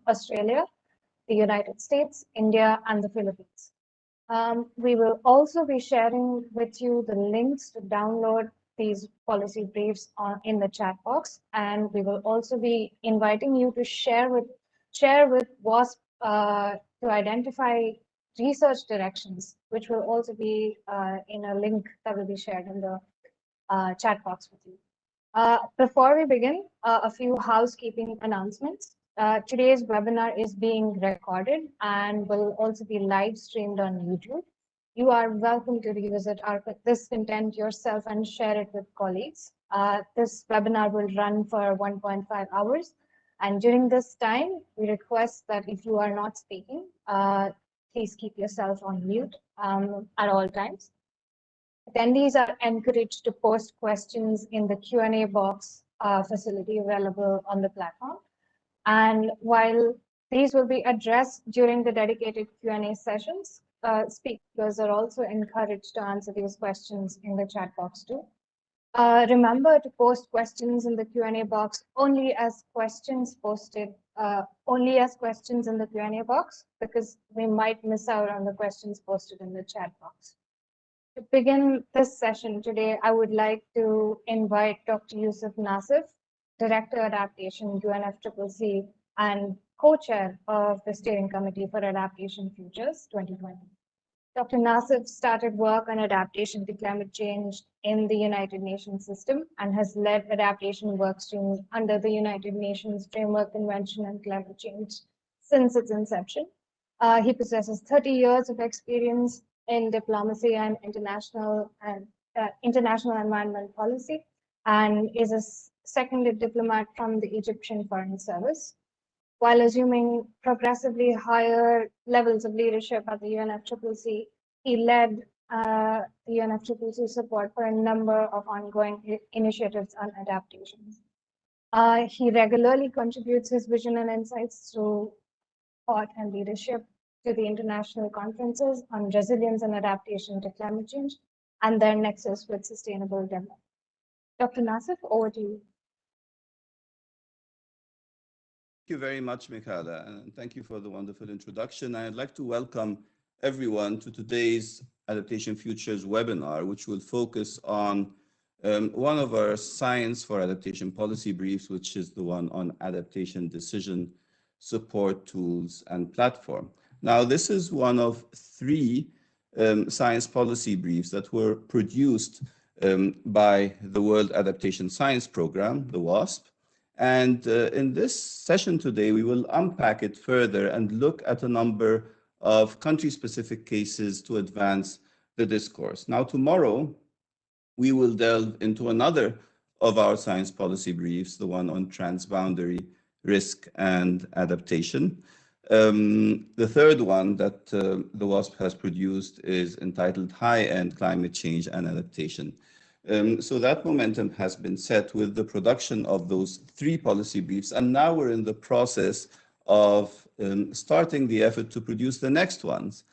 Australia, the United States, India, and the Philippines. We will also be sharing with you the links to download these policy briefs in the chat box, and we will also be inviting you to share with WASP to identify research directions, which will also be in a link that will be shared in the chat box with you. Before we begin, a few housekeeping announcements. Today's webinar is being recorded and will also be live streamed on YouTube. You are welcome to revisit this content yourself and share it with colleagues. This webinar will run for 1.5 hours. And during this time, we request that if you are not speaking, please keep yourself on mute at all times. Attendees are encouraged to post questions in the Q&A box facility available on the platform. And while these will be addressed during the dedicated Q&A sessions, speakers are also encouraged to answer these questions in the chat box too. Remember to post questions in the Q&A box only as questions in the Q&A box, because we might miss out on the questions posted in the chat box. To begin this session today, I would like to invite Dr. Yusuf Nasif, Director Adaptation, UNFCCC, and co-chair of the Steering Committee for Adaptation Futures 2020. Dr. Nasif started work on adaptation to climate change in the United Nations system and has led adaptation work streams under the United Nations Framework Convention on Climate Change since its inception. He possesses 30 years of experience in diplomacy and international environment policy, and is a seconded diplomat from the Egyptian Foreign Service. While assuming progressively higher levels of leadership at the UNFCCC, he led the UNFCCC support for a number of ongoing initiatives on adaptations. He regularly contributes his vision and insights through thought and leadership to the international conferences on resilience and adaptation to climate change and their nexus with sustainable development. Dr. Nasif, over to you. Thank you very much, Michaela, and thank you for the wonderful introduction. I'd like to welcome everyone to today's Adaptation Futures webinar, which will focus on one of our Science for Adaptation policy briefs, which is the one on adaptation decision support tools and platform. Now, this is one of three science policy briefs that were produced by the World Adaptation Science Program, the WASP. And in this session today, we will unpack it further and look at a number of country-specific cases to advance the discourse. Now, tomorrow, we will delve into another of our science policy briefs, the one on transboundary risk and adaptation. The third one that the WASP has produced is entitled High-End Climate Change and Adaptation. So that momentum has been set with the production of those three policy briefs, and now we're in the process of starting the effort to produce the next ones,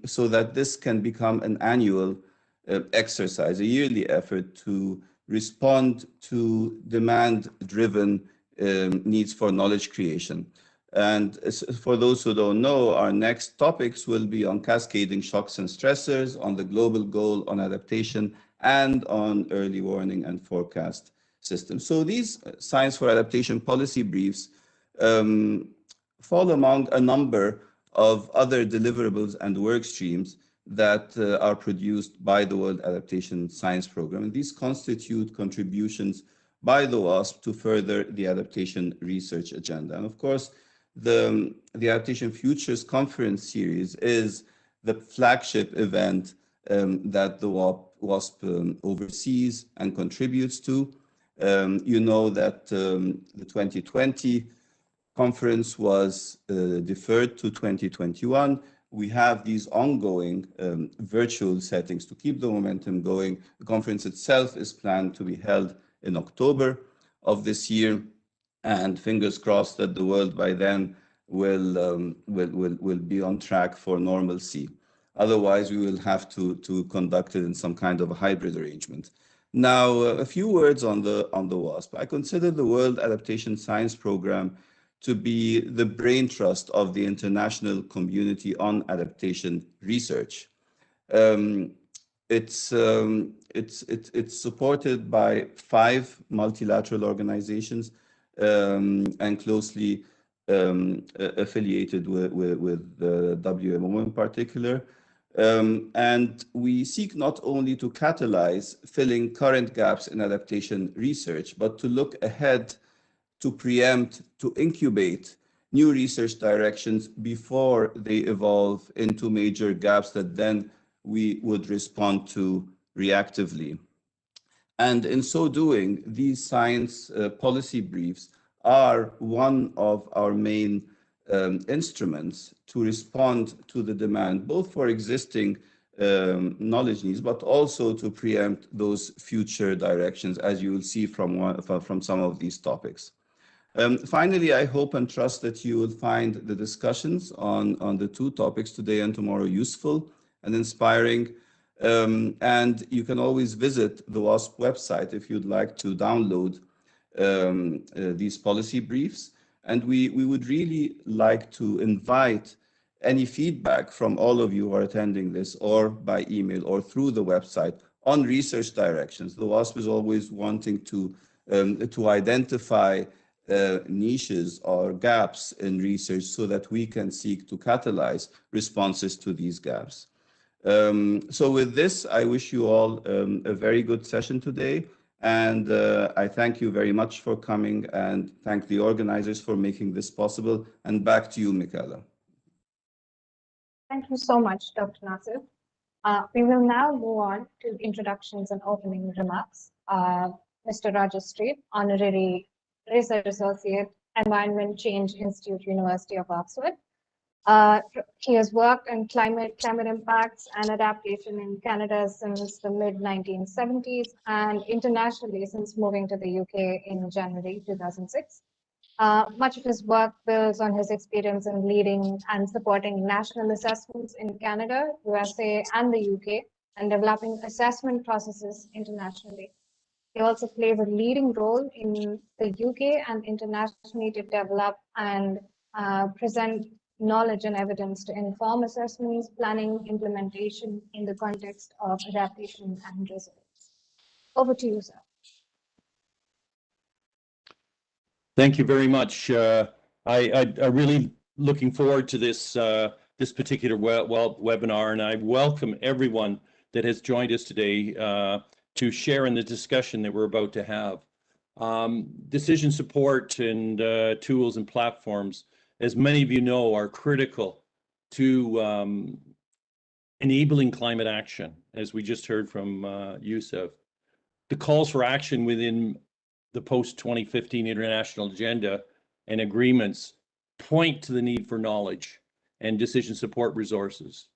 so that this can become an annual exercise, a yearly effort to respond to demand-driven needs for knowledge creation. And for those who don't know, our next topics will be on cascading shocks and stressors, on the global goal on adaptation, and on early warning and forecast systems. So these Science for Adaptation policy briefs fall among a number of other deliverables and work streams that are produced by the World Adaptation Science Program. And these constitute contributions by the WASP to further the adaptation research agenda. And of course, the Adaptation Futures Conference Series is the flagship event that the WASP oversees and contributes to. You know that the 2020 conference was deferred to 2021. We have these ongoing virtual settings to keep the momentum going. The conference itself is planned to be held in October of this year, and fingers crossed that the world by then will be on track for normalcy. Otherwise, we will have to conduct it in some kind of a hybrid arrangement. Now, a few words on the WASP. I consider the World Adaptation Science Program to be the brain trust of the international community on adaptation research. It's supported by 5 multilateral organizations and closely affiliated with the WMO in particular. And we seek not only to catalyze filling current gaps in adaptation research, but to look ahead, to preempt, to incubate new research directions before they evolve into major gaps that then we would respond to reactively. And in so doing, these science policy briefs are one of our main instruments to respond to the demand, both for existing knowledge needs, but also to preempt those future directions, as you will see from some of these topics. Finally, I hope and trust that you will find the discussions on the 2 topics today and tomorrow useful and inspiring. And you can always visit the WASP website if you'd like to download these policy briefs. And we would really like to invite any feedback from all of you who are attending this, or by email or through the website, on research directions. The WASP is always wanting to identify niches or gaps in research so that we can seek to catalyze responses to these gaps. So with this, I wish you all a very good session today. And I thank you very much for coming, and thank the organizers for making this possible. And back to you, Michaela. Thank you so much, Dr. Nasir. We will now move on to introductions and opening remarks. Mr. Rajesh Street, Honorary Research Associate, Environment Change Institute, University of Oxford. He has worked in climate impacts and adaptation in Canada since the mid-1970s and internationally since moving to the UK in January 2006. Much of his work builds on his experience in leading and supporting national assessments in Canada, USA, and the UK, and developing assessment processes internationally. He also plays a leading role in the UK and internationally to develop and present knowledge and evidence to inform assessments, planning, implementation in the context of adaptation and resilience. Over to you, sir. Thank you very much. I really looking forward to this this particular webinar, and I welcome everyone that has joined us today to share in the discussion that we're about to have. Decision support and tools and platforms, as many of you know, are critical to enabling climate action, as we just heard from Yusuf. The calls for action within the post-2015 international agenda and agreements point to the need for knowledge and decision support resources.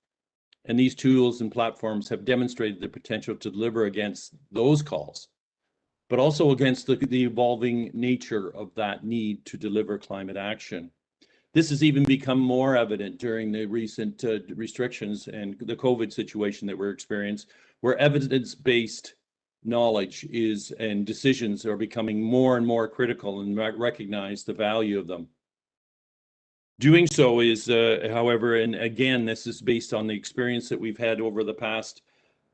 And these tools and platforms have demonstrated the potential to deliver against those calls, but also against the evolving nature of that need to deliver climate action. This has even become more evident during the recent restrictions and the COVID situation that we're experiencing, where evidence-based knowledge and decisions are becoming more and more critical, and recognize the value of them. Doing so is, however, and again, this is based on the experience that we've had over the past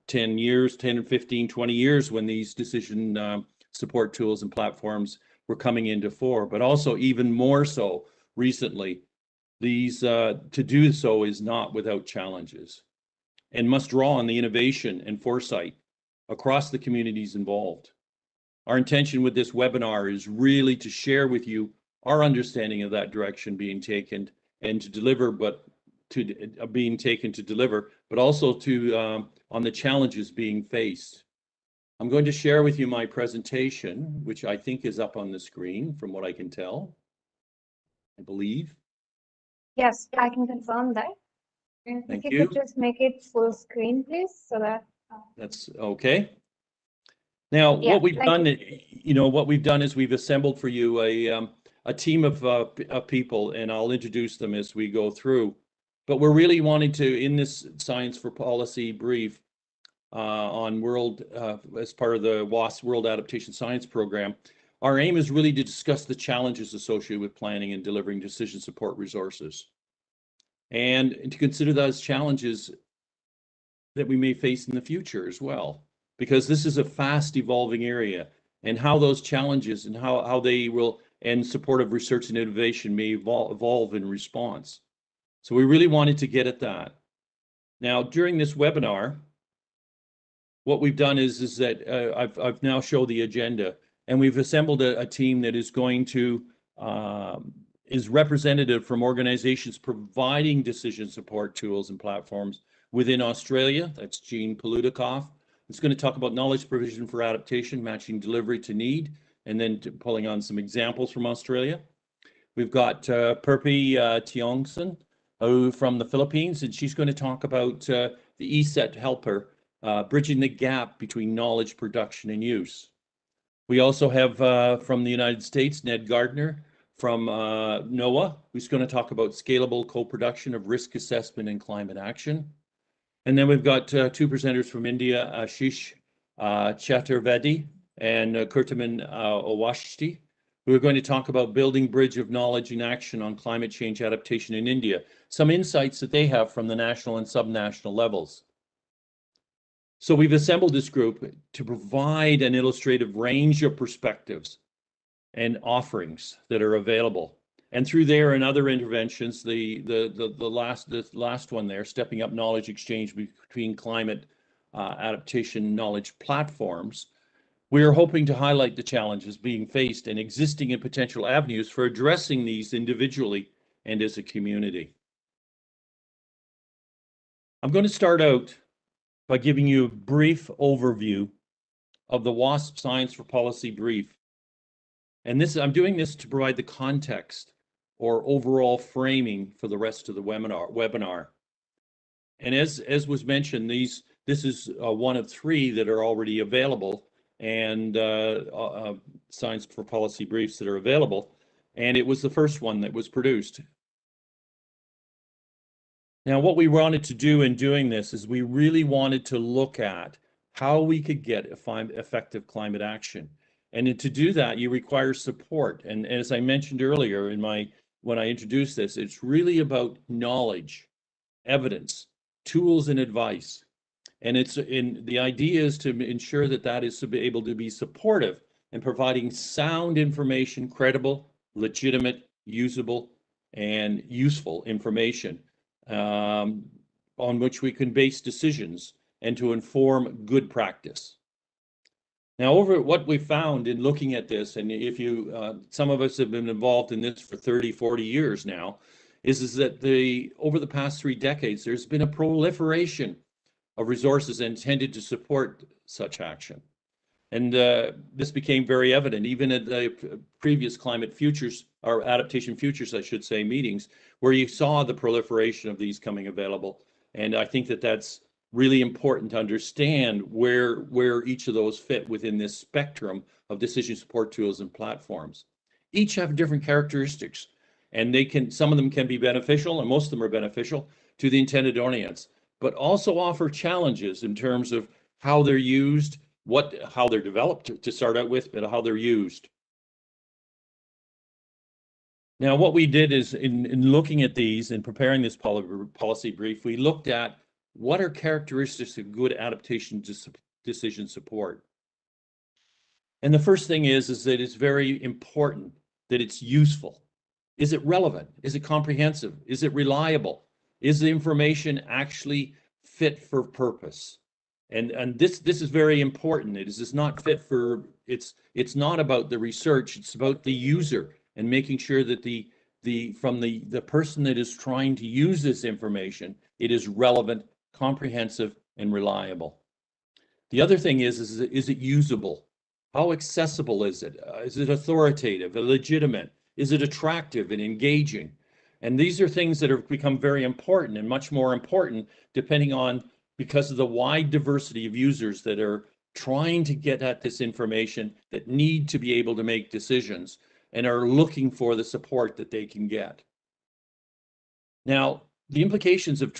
10 years, 10 and 15, 20 years, when these decision support tools and platforms were coming into fore, but also even more so recently. These to do so is not without challenges, and must draw on the innovation and foresight across the communities involved. Our intention with this webinar is really to share with you our understanding of that direction being taken and to deliver, but being taken to deliver, but also to on the challenges being faced. I'm going to share with you my presentation, which I think is up on the screen from what I can tell, I believe. Yes, I can confirm that. And Thank if you. you could just make it full screen, please, so that. That's okay. Now, Yeah, what we've done, you. what we've done is we've assembled for you a team of people, and I'll introduce them as we go through. But we're really wanting to, in this Science for Policy brief on as part of the WASP World Adaptation Science Program, Our aim is really to discuss the challenges associated with planning and delivering decision support resources, and to consider those challenges that we may face in the future as well, because this is a fast evolving area, and how those challenges and how they will, and supportive research and innovation may evolve in response. So we really wanted to get at that. Now, during this webinar, what we've done is that I've now showed the agenda, and we've assembled a team that is going to is representative from organizations providing decision support tools and platforms within Australia. That's Jean Palutikoff. It's going to talk about knowledge provision for adaptation, matching delivery to need, and then pulling on some examples from Australia. We've got Perpi Tiongson from the Philippines, and she's going to talk about the Eccet Helper, bridging the gap between knowledge production and use. We also have from the United States, Ned Gardner from NOAA, who's going to talk about scalable co-production of risk assessment and climate action. And then we've got two presenters from India, Ashish Chaturvedi and Kurtaman Awashti, who are going to talk about building bridge of knowledge and action on climate change adaptation in India, some insights that they have from the national and subnational levels. So we've assembled this group to provide an illustrative range of perspectives and offerings that are available. And through there and other interventions, the last one there, stepping up knowledge exchange between climate adaptation knowledge platforms, we are hoping to highlight the challenges being faced and existing and potential avenues for addressing these individually and as a community. I'm going to start out by giving you a brief overview of the WASP Science for Policy brief. And I'm doing this to provide the context or overall framing for the rest of the webinar. And as was mentioned, this is one of three that are already available, and Science for Policy briefs that are available. And it was the first one that was produced. Now, what we wanted to do in doing this is we really wanted to look at how we could get effective climate action. And to do that, you require support. And as I mentioned earlier when I introduced this, it's really about knowledge, evidence, tools, and advice. And the idea is to ensure that is to be able to be supportive and providing sound information, credible, legitimate, usable, and useful information on which we can base decisions and to inform good practice. Now, over what we found in looking at this, and if you, some of us have been involved in this for 30, 40 years now, is that over the past 3 decades, there's been a proliferation of resources intended to support such action. And this became very evident even at the previous climate futures, or adaptation futures, I should say, meetings, where you saw the proliferation of these coming available. And I think that that's really important to understand where each of those fit within this spectrum of decision support tools and platforms. Each have different characteristics, and some of them can be beneficial, and most of them are beneficial to the intended audience, but also offer challenges in terms of how they're used, how they're developed to start out with, but how they're used. Now, what we did is in looking at these and preparing this policy brief, we looked at what are characteristics of good adaptation decision support. And the first thing is that it's very important that it's useful. Is it relevant? Is it comprehensive? Is it reliable? Is the information actually fit for purpose? And this is very important. It is not fit for, it's not about the research, it's about the user and making sure that from the person that is trying to use this information, it is relevant, comprehensive, and reliable. The other thing is it usable? How accessible is it? Is it authoritative, legitimate? Is it attractive and engaging? And these are things that have become very important and much more important because of the wide diversity of users that are trying to get at this information, that need to be able to make decisions and are looking for the support that they can get. Now, the implications of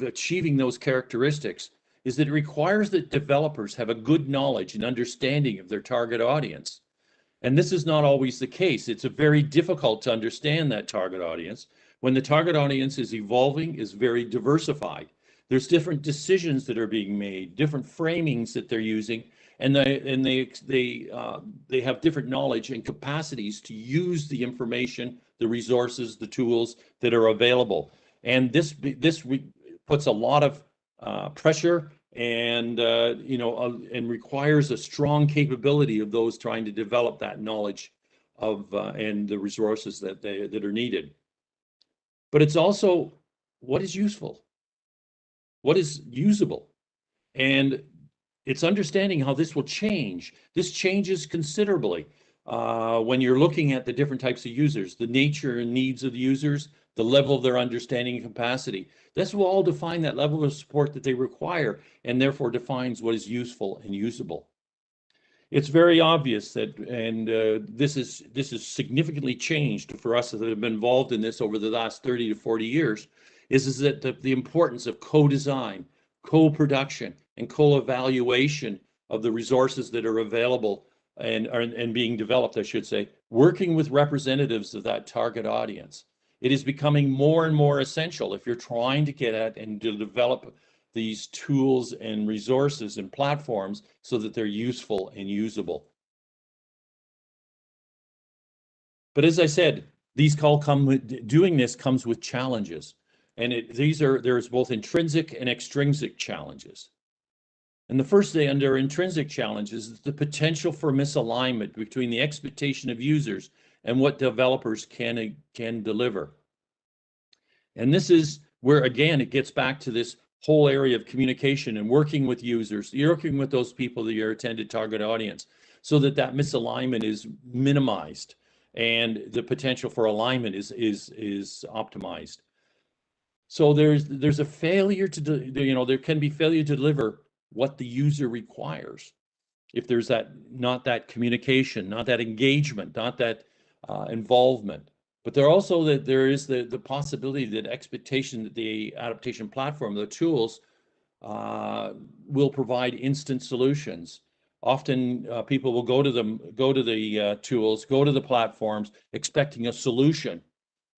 achieving those characteristics is that it requires that developers have a good knowledge and understanding of their target audience. And this is not always the case. It's very difficult to understand that target audience when the target audience is evolving, is very diversified. There's different decisions that are being made, different framings that they're using, and they have different knowledge and capacities to use the information, the resources, the tools that are available. And this puts a lot of pressure and and requires a strong capability of those trying to develop that knowledge of and the resources that are needed. But it's also what is useful, what is usable, and it's understanding how this will change. This changes considerably when you're looking at the different types of users, the nature and needs of the users, the level of their understanding and capacity. This will all define that level of support that they require, and therefore defines what is useful and usable. It's very obvious that, and this is significantly changed for us that have been involved in this over the last 30 to 40 years, is that the importance of co-design, co-production, and co-evaluation of the resources that are available and being developed, I should say, working with representatives of that target audience. It is becoming more and more essential if you're trying to get at and to develop these tools and resources and platforms so that they're useful and usable. But as I said, doing this comes with challenges. And there's both intrinsic and extrinsic challenges. And the first thing under intrinsic challenges is the potential for misalignment between the expectation of users and what developers can deliver. And this is where, again, it gets back to this whole area of communication and working with users, working with those people that your intended target audience, so that misalignment is minimized and the potential for alignment is optimized. So there's a failure there can be failure to deliver what the user requires if there's not that communication, not that engagement, not that involvement. But there is the possibility that expectation that the adaptation platform, the tools, will provide instant solutions. Often people will go to the tools, go to the platforms, expecting a solution,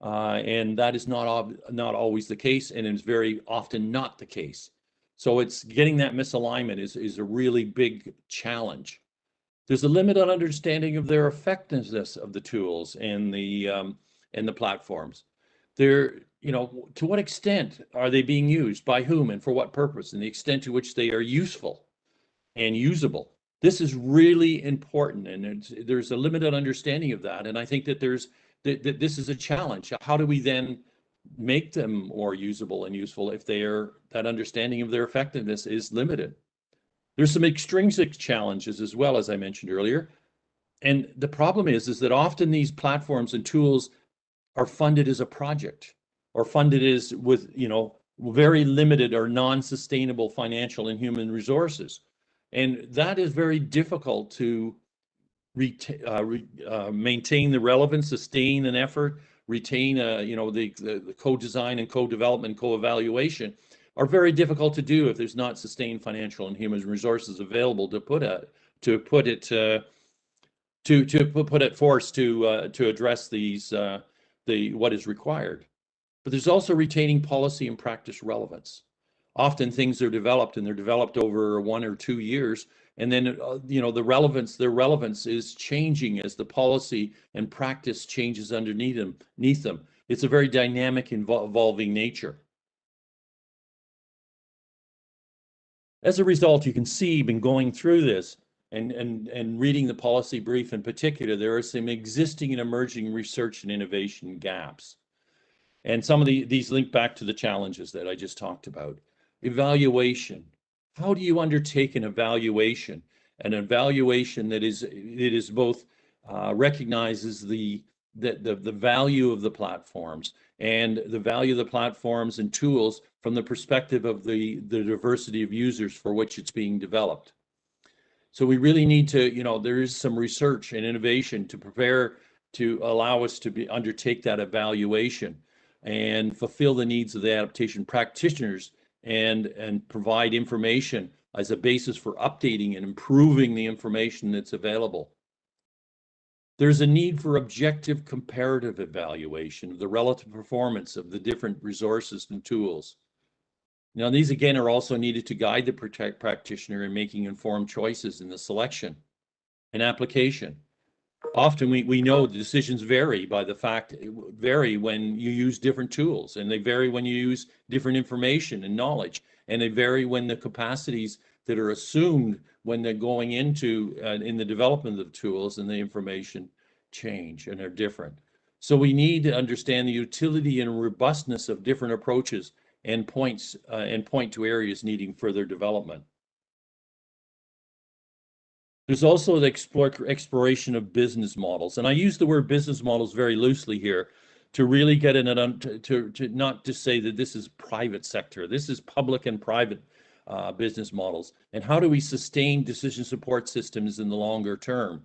and that is not always the case, and it's very often not the case. So it's getting that misalignment is a really big challenge. There's a limited understanding of their effectiveness of the tools and the platforms. To what extent are they being used, by whom, and for what purpose, and the extent to which they are useful and usable. This is really important, and there's a limited understanding of that. And I think that this is a challenge. How do we then make them more usable and useful if that understanding of their effectiveness is limited? There's some extrinsic challenges as well, as I mentioned earlier. And the problem is that often these platforms and tools are funded as a project, or funded as with, very limited or non-sustainable financial and human resources. And that is very difficult to maintain the relevance, sustain an effort, retain the co-design and co-development, co-evaluation are very difficult to do if there's not sustained financial and human resources available to put it forth to address these what is required. But there's also retaining policy and practice relevance. Often things are developed, and they're developed over 1 or 2 years, and then their relevance is changing as the policy and practice changes underneath them. It's a very dynamic, evolving nature. As a result, you can see, been going through this and reading the policy brief in particular, there are some existing and emerging research and innovation gaps. And some of these link back to the challenges that I just talked about. Evaluation. How do you undertake an evaluation? An evaluation that is both recognizes the value of the platforms and the value of the platforms and tools from the perspective of the diversity of users for which it's being developed. So we really need to, there is some research and innovation to prepare to allow us to undertake that evaluation and fulfill the needs of the adaptation practitioners and provide information as a basis for updating and improving the information that's available. There's a need for objective comparative evaluation of the relative performance of the different resources and tools. Now, these again are also needed to guide the practitioner in making informed choices in the selection and application. Often we know the decisions vary when you use different tools, and they vary when you use different information and knowledge, and they vary when the capacities that are assumed when they're going into in the development of the tools and the information change and are different. So we need to understand the utility and robustness of different approaches and point to areas needing further development. There's also the exploration of business models, and I use the word business models very loosely here to really get in it, to not just say that this is private sector. This is public and private business models, and how do we sustain decision support systems in the longer term?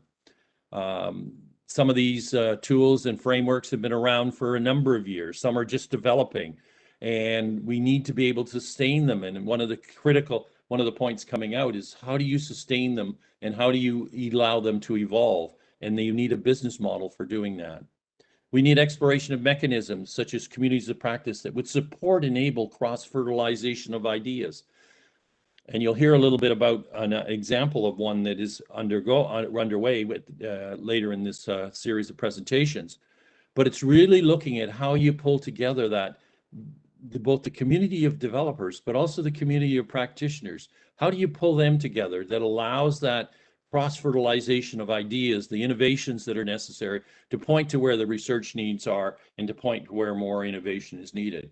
Some of these tools and frameworks have been around for a number of years. Some are just developing, and we need to be able to sustain them. And one of the points coming out is, how do you sustain them and how do you allow them to evolve? And you need a business model for doing that. We need exploration of mechanisms such as communities of practice that would support, enable cross-fertilization of ideas. And you'll hear a little bit about an example of one that is underway later in this series of presentations. But it's really looking at how you pull together both the community of developers, but also the community of practitioners. How do you pull them together that allows that cross-fertilization of ideas, the innovations that are necessary to point to where the research needs are and to point to where more innovation is needed?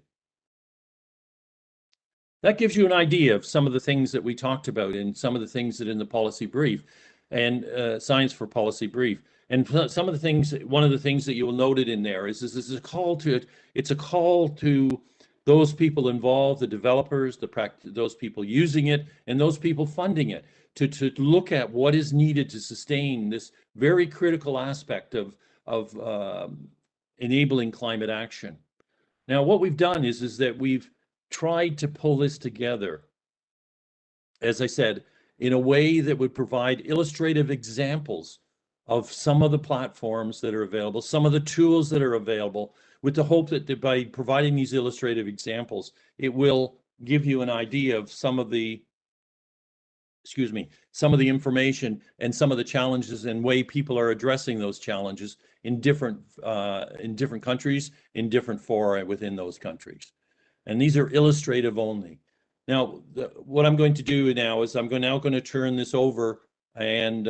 That gives you an idea of some of the things that we talked about and some of the things that in the policy brief and Science for Policy brief. And some of the things, one of the things that you will noted in there is this is a call to, it's a call to those people involved, the developers, those people using it, and those people funding it, to look at what is needed to sustain this very critical aspect of enabling climate action. Now, what we've done is that we've tried to pull this together, as I said, in a way that would provide illustrative examples of some of the platforms that are available, some of the tools that are available, with the hope that by providing these illustrative examples, it will give you an idea of some of the information and some of the challenges and way people are addressing those challenges in different countries, in different fora within those countries. And these are illustrative only. Now, what I'm going to do now is I'm now going to turn this over and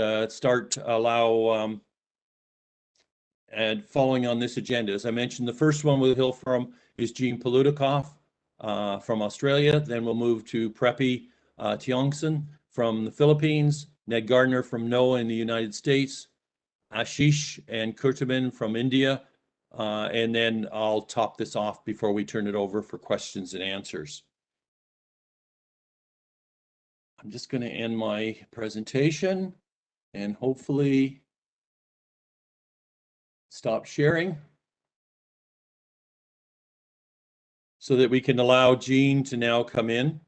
and following on this agenda. As I mentioned, the first one we'll hear from is Jean Polutikoff from Australia. Then we'll move to Preppy Tiongson from the Philippines, Ned Gardner from NOAA in the United States, Ashish and Kurtaman from India, and then I'll top this off before we turn it over for questions and answers. I'm just going to end my presentation and hopefully stop sharing so that we can allow Jean to now come in.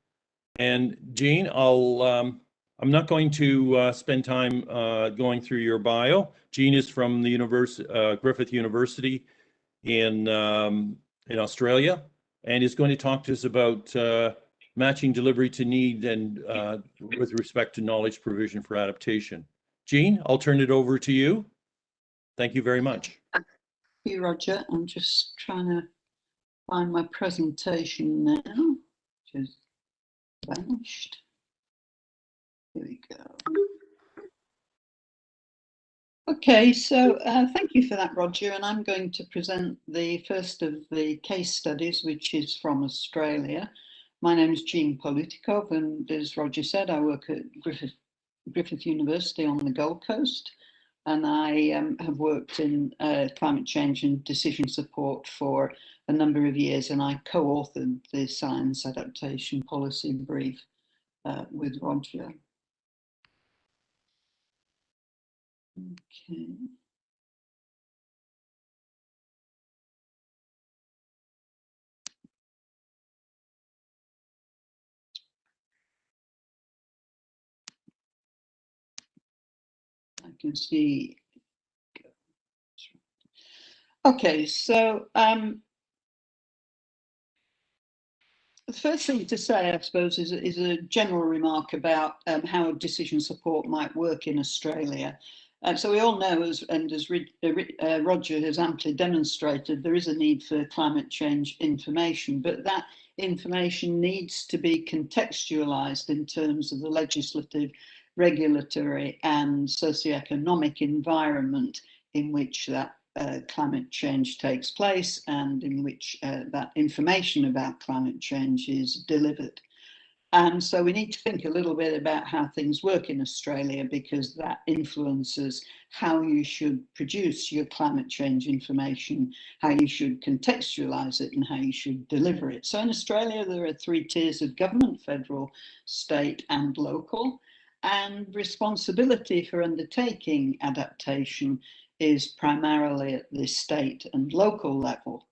And Jean, I'm not going to spend time going through your bio. Jean is from the Griffith University in Australia, and is going to talk to us about matching delivery to need and with respect to knowledge provision for adaptation. Jean, I'll turn it over to you. Thank you very much. Thank you, Roger. I'm just trying to find my presentation now, which has vanished. Here we go. Okay, so thank you for that, Roger, and I'm going to present the first of the case studies, which is from Australia. My name is Jean Polutikoff, and as Roger said, I work at Griffith University on the Gold Coast, and I have worked in climate change and decision support for a number of years, and I co-authored the Science Adaptation Policy Brief with Roger. Okay. I can see. Okay, so the first thing to say, I suppose, is a general remark about how decision support might work in Australia. So we all know, as Roger has amply demonstrated, there is a need for climate change information, but that information needs to be contextualised in terms of the legislative, regulatory and socioeconomic environment in which that climate change takes place and in which that information about climate change is delivered. And so we need to think a little bit about how things work in Australia, because that influences how you should produce your climate change information, how you should contextualise it and how you should deliver it. So in Australia, there are 3 tiers of government: federal, state and local. And responsibility for undertaking adaptation is primarily at the state and local level,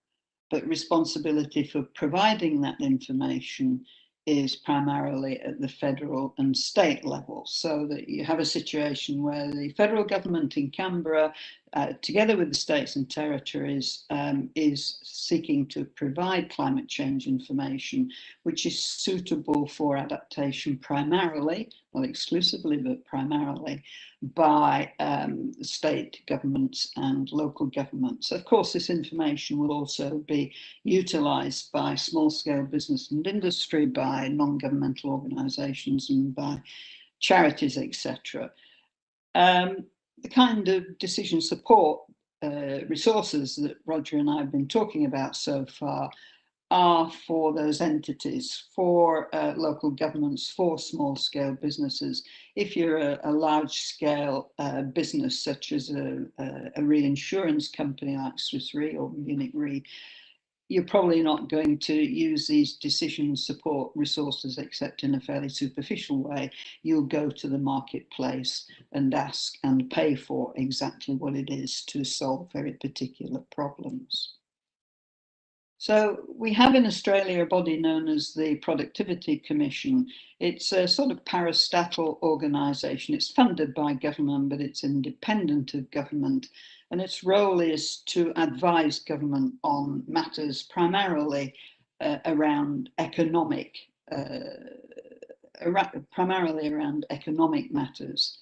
but responsibility for providing that information is primarily at the federal and state level. So that you have a situation where the federal government in Canberra, together with the states and territories, is seeking to provide climate change information which is suitable for adaptation primarily, not exclusively, but primarily by state governments and local governments. Of course, this information will also be utilised by small-scale business and industry, by non-governmental organisations and by charities, etc. The kind of decision support resources that Roger and I have been talking about so far are for those entities, for local governments, for small-scale businesses. If you're a large-scale business, such as a reinsurance company like Swiss Re or Munich Re, you're probably not going to use these decision support resources except in a fairly superficial way. You'll go to the marketplace and ask and pay for exactly what it is to solve very particular problems. So we have in Australia a body known as the Productivity Commission. It's a sort of parastatal organisation. It's funded by government, but it's independent of government. And its role is to advise government on matters primarily around economic matters.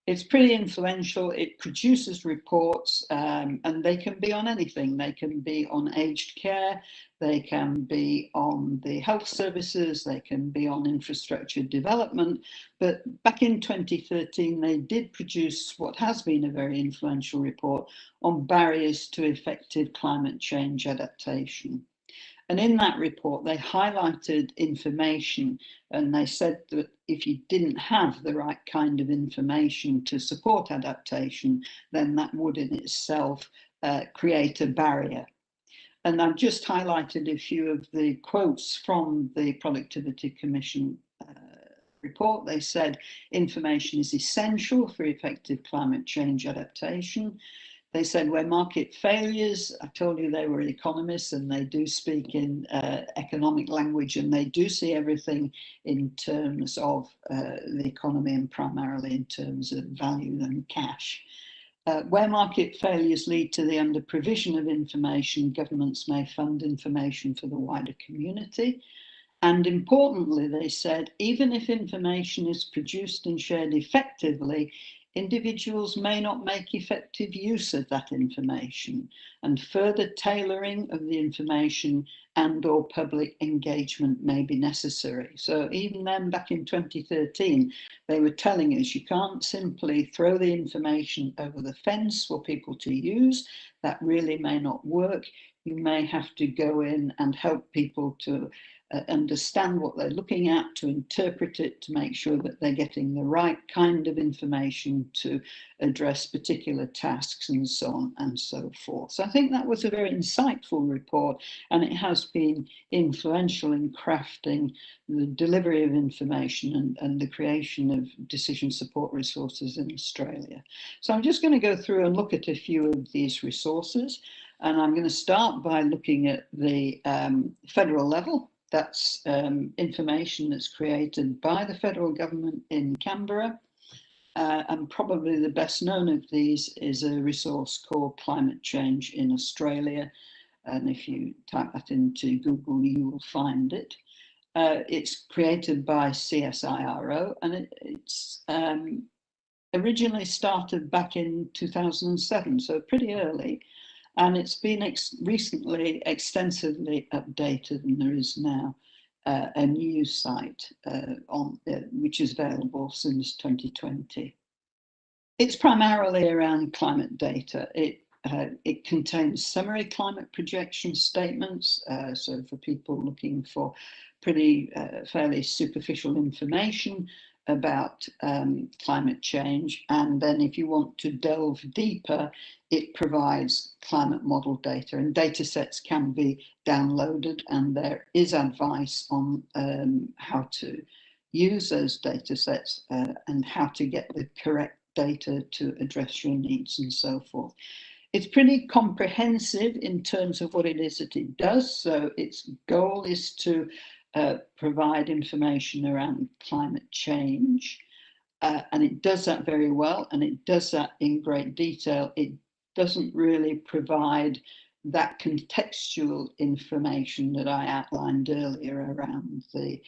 It's pretty influential. It produces reports and they can be on anything. They can be on aged care, they can be on the health services, they can be on infrastructure development. But back in 2013, they did produce what has been a very influential report on barriers to effective climate change adaptation. And in that report, they highlighted information and they said that if you didn't have the right kind of information to support adaptation, then that would in itself create a barrier. And I've just highlighted a few of the quotes from the Productivity Commission report. They said information is essential for effective climate change adaptation. They said where market failures, I told you they were economists and they do speak in economic language and they do see everything in terms of the economy and primarily in terms of value and cash. Where market failures lead to the under-provision of information, governments may fund information for the wider community. And importantly, they said, even if information is produced and shared effectively, individuals may not make effective use of that information, and further tailoring of the information and/or public engagement may be necessary. So even then, back in 2013, they were telling us you can't simply throw the information over the fence for people to use. That really may not work. You may have to go in and help people to understand what they're looking at, to interpret it, to make sure that they're getting the right kind of information to address particular tasks and so on and so forth. So I think that was a very insightful report and it has been influential in crafting the delivery of information and the creation of decision support resources in Australia. So I'm just going to go through and look at a few of these resources, and I'm going to start by looking at the federal level. That's information that's created by the federal government in Canberra. and probably the best known of these is a resource called Climate Change in Australia. And if you type that into Google, you will find it. It's created by CSIRO, and it's originally started back in 2007, so pretty early. And it's been recently extensively updated, and there is now a new site which is available since 2020. It's primarily around climate data. It contains summary climate projection statements, so for people looking for pretty fairly superficial information about climate change. And then if you want to delve deeper, it provides climate model data, and data sets can be downloaded, and there is advice on how to use those data sets and how to get the correct data to address your needs and so forth. It's pretty comprehensive in terms of what it is that it does. So its goal is to provide information around climate change. And it does that very well, and it does that in great detail. It doesn't really provide that contextual information that I outlined earlier around the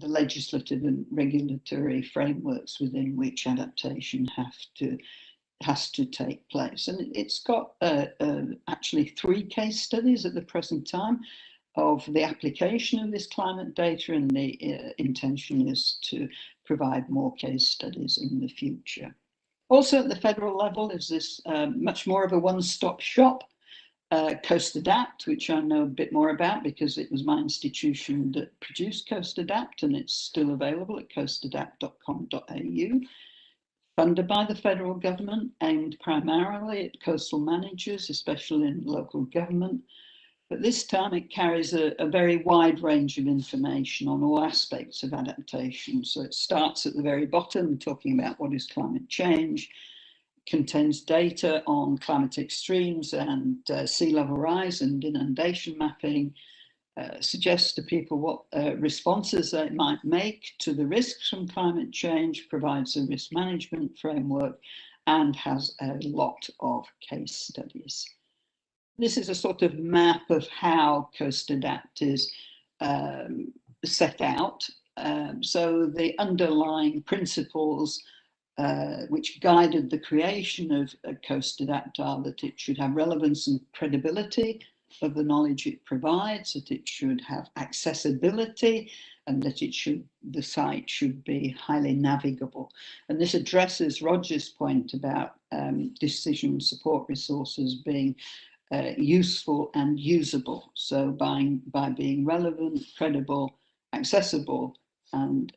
legislative and regulatory frameworks within which adaptation has to take place. And it's got actually 3 case studies at the present time of the application of this climate data, and the intention is to provide more case studies in the future. Also at the federal level is this much more of a one-stop shop, Coast Adapt, which I know a bit more about because it was my institution that produced Coast Adapt, and it's still available at coastadapt.com.au. Funded by the federal government, aimed primarily at coastal managers, especially in local government. But this time it carries a very wide range of information on all aspects of adaptation. So it starts at the very bottom, talking about what is climate change, contains data on climate extremes and sea level rise and inundation mapping, suggests to people what responses they might make to the risks from climate change, provides a risk management framework, and has a lot of case studies. This is a sort of map of how Coast Adapt is set out. So the underlying principles which guided the creation of Coast Adapt are that it should have relevance and credibility of the knowledge it provides, that it should have accessibility, and that the site should be highly navigable. And this addresses Roger's point about decision support resources being useful and usable. So by being relevant, credible, accessible, and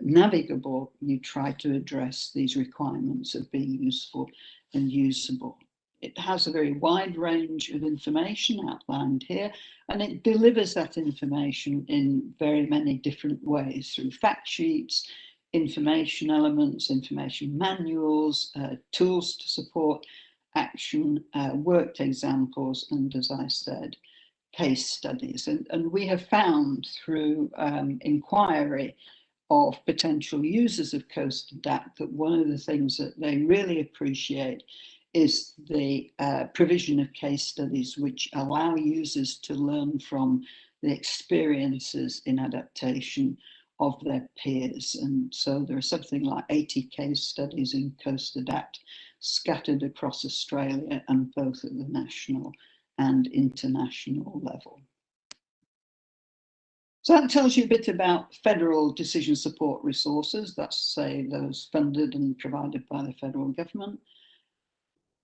navigable, you try to address these requirements of being useful and usable. It has a very wide range of information outlined here, and it delivers that information in very many different ways through fact sheets, information elements, information manuals, tools to support action, worked examples, and as I said, case studies. And we have found through inquiry of potential users of Coast Adapt that one of the things that they really appreciate is the provision of case studies which allow users to learn from the experiences in adaptation of their peers. And so there are something like 80 case studies in Coast Adapt scattered across Australia, and both at the national and international level. So that tells you a bit about federal decision support resources, that's say those funded and provided by the federal government.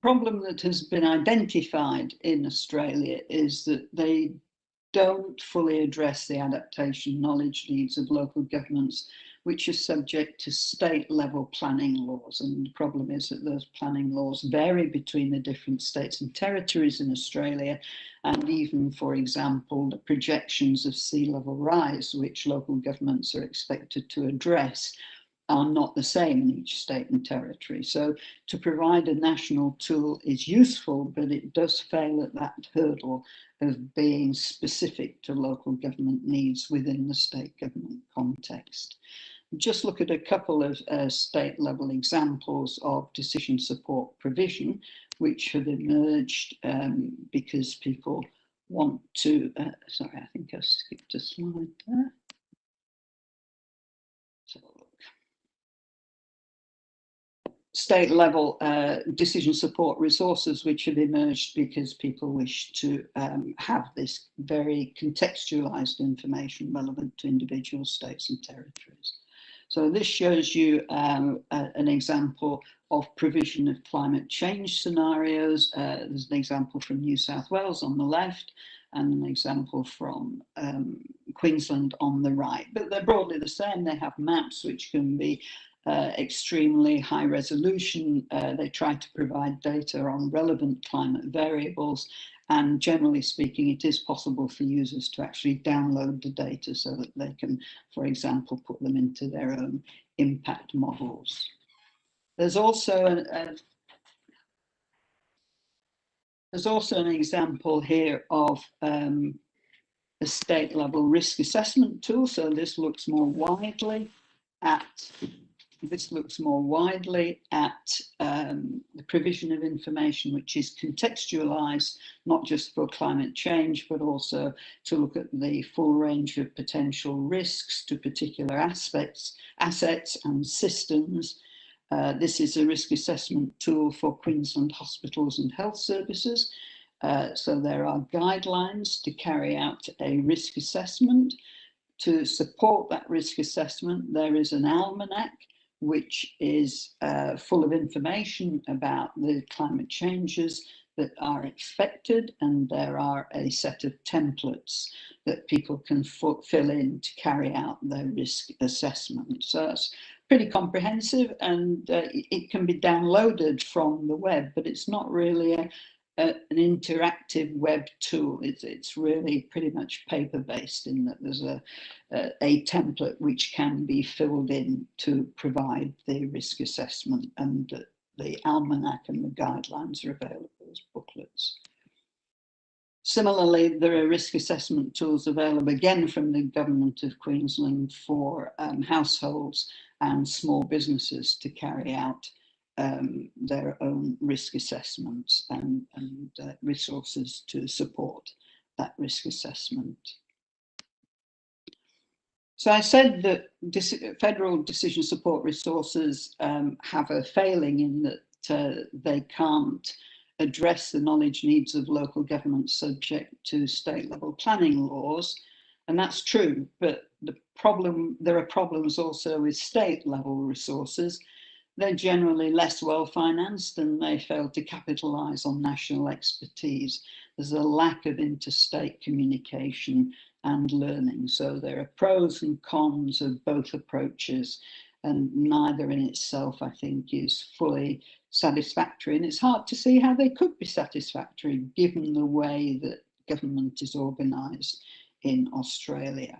Problem that has been identified in Australia is that they don't fully address the adaptation knowledge needs of local governments, which are subject to state level planning laws. And the problem is that those planning laws vary between the different states and territories in Australia, and even, for example, the projections of sea level rise, which local governments are expected to address, are not the same in each state and territory. So to provide a national tool is useful, but it does fail at that hurdle of being specific to local government needs within the state government context. just look at a couple of state level examples of decision support provision, which have emerged because people want to, sorry, I think I skipped a slide there. Let's have a look. State level decision support resources which have emerged because people wish to have this very contextualized information relevant to individual states and territories. So this shows you an example of provision of climate change scenarios. There's an example from New South Wales on the left and an example from Queensland on the right, but they're broadly the same. They have maps which can be extremely high resolution. They try to provide data on relevant climate variables, and generally speaking, it is possible for users to actually download the data so that they can, for example, put them into their own impact models. There's also an example here of a state level risk assessment tool. So this looks more widely at the provision of information which is contextualized, not just for climate change, but also to look at the full range of potential risks to particular aspects, assets and systems. This is a risk assessment tool for Queensland hospitals and health services. So there are guidelines to carry out a risk assessment. To support that risk assessment, there is an almanac which is full of information about the climate changes that are expected, and there are a set of templates that people can fill in to carry out their risk assessment. So it's pretty comprehensive, and it can be downloaded from the web, but it's not really an interactive web tool. It's really pretty much paper-based in that there's a template which can be filled in to provide the risk assessment, and the almanac and the guidelines are available as booklets. Similarly, there are risk assessment tools available again from the Government of Queensland for households and small businesses to carry out their own risk assessments and resources to support that risk assessment. So I said that federal decision support resources have a failing in that they can't address the knowledge needs of local governments subject to state level planning laws, and that's true, but there are problems also with state level resources. They're generally less well financed and they fail to capitalise on national expertise. There's a lack of interstate communication and learning. So there are pros and cons of both approaches, and neither in itself, I think, is fully satisfactory. And it's hard to see how they could be satisfactory given the way that government is organised in Australia.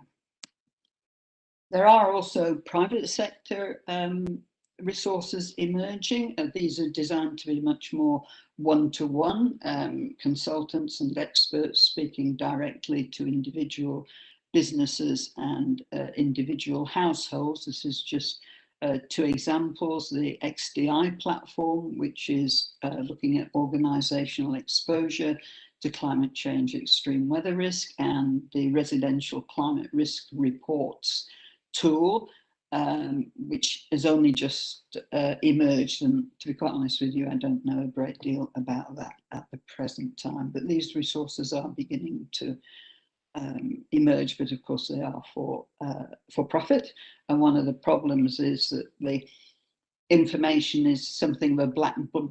There are also private sector resources emerging. These are designed to be much more one-to-one, consultants and experts speaking directly to individual businesses and individual households. This is just two examples: the XDI platform, which is looking at organisational exposure to climate change extreme weather risk, and the residential climate risk reports tool, which has only just emerged, and to be quite honest with you, I don't know a great deal about that at the present time, but these resources are beginning to emerge, but of course they are for profit, and one of the problems is that the information is something of a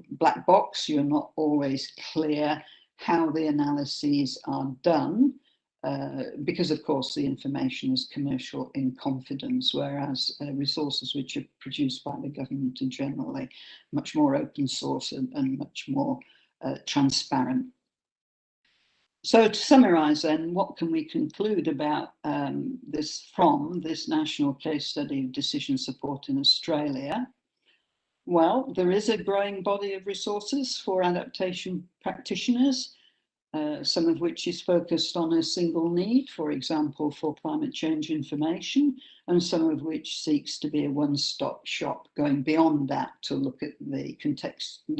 black box. You're not always clear how the analyses are done, because of course the information is commercial in confidence, whereas resources which are produced by the government are generally much more open source and much more transparent. So to summarise then, what can we conclude about this from this national case study of decision support in Australia? Well, there is a growing body of resources for adaptation practitioners. some of which is focused on a single need, for example, for climate change information, and some of which seeks to be a one-stop shop, going beyond that to look at the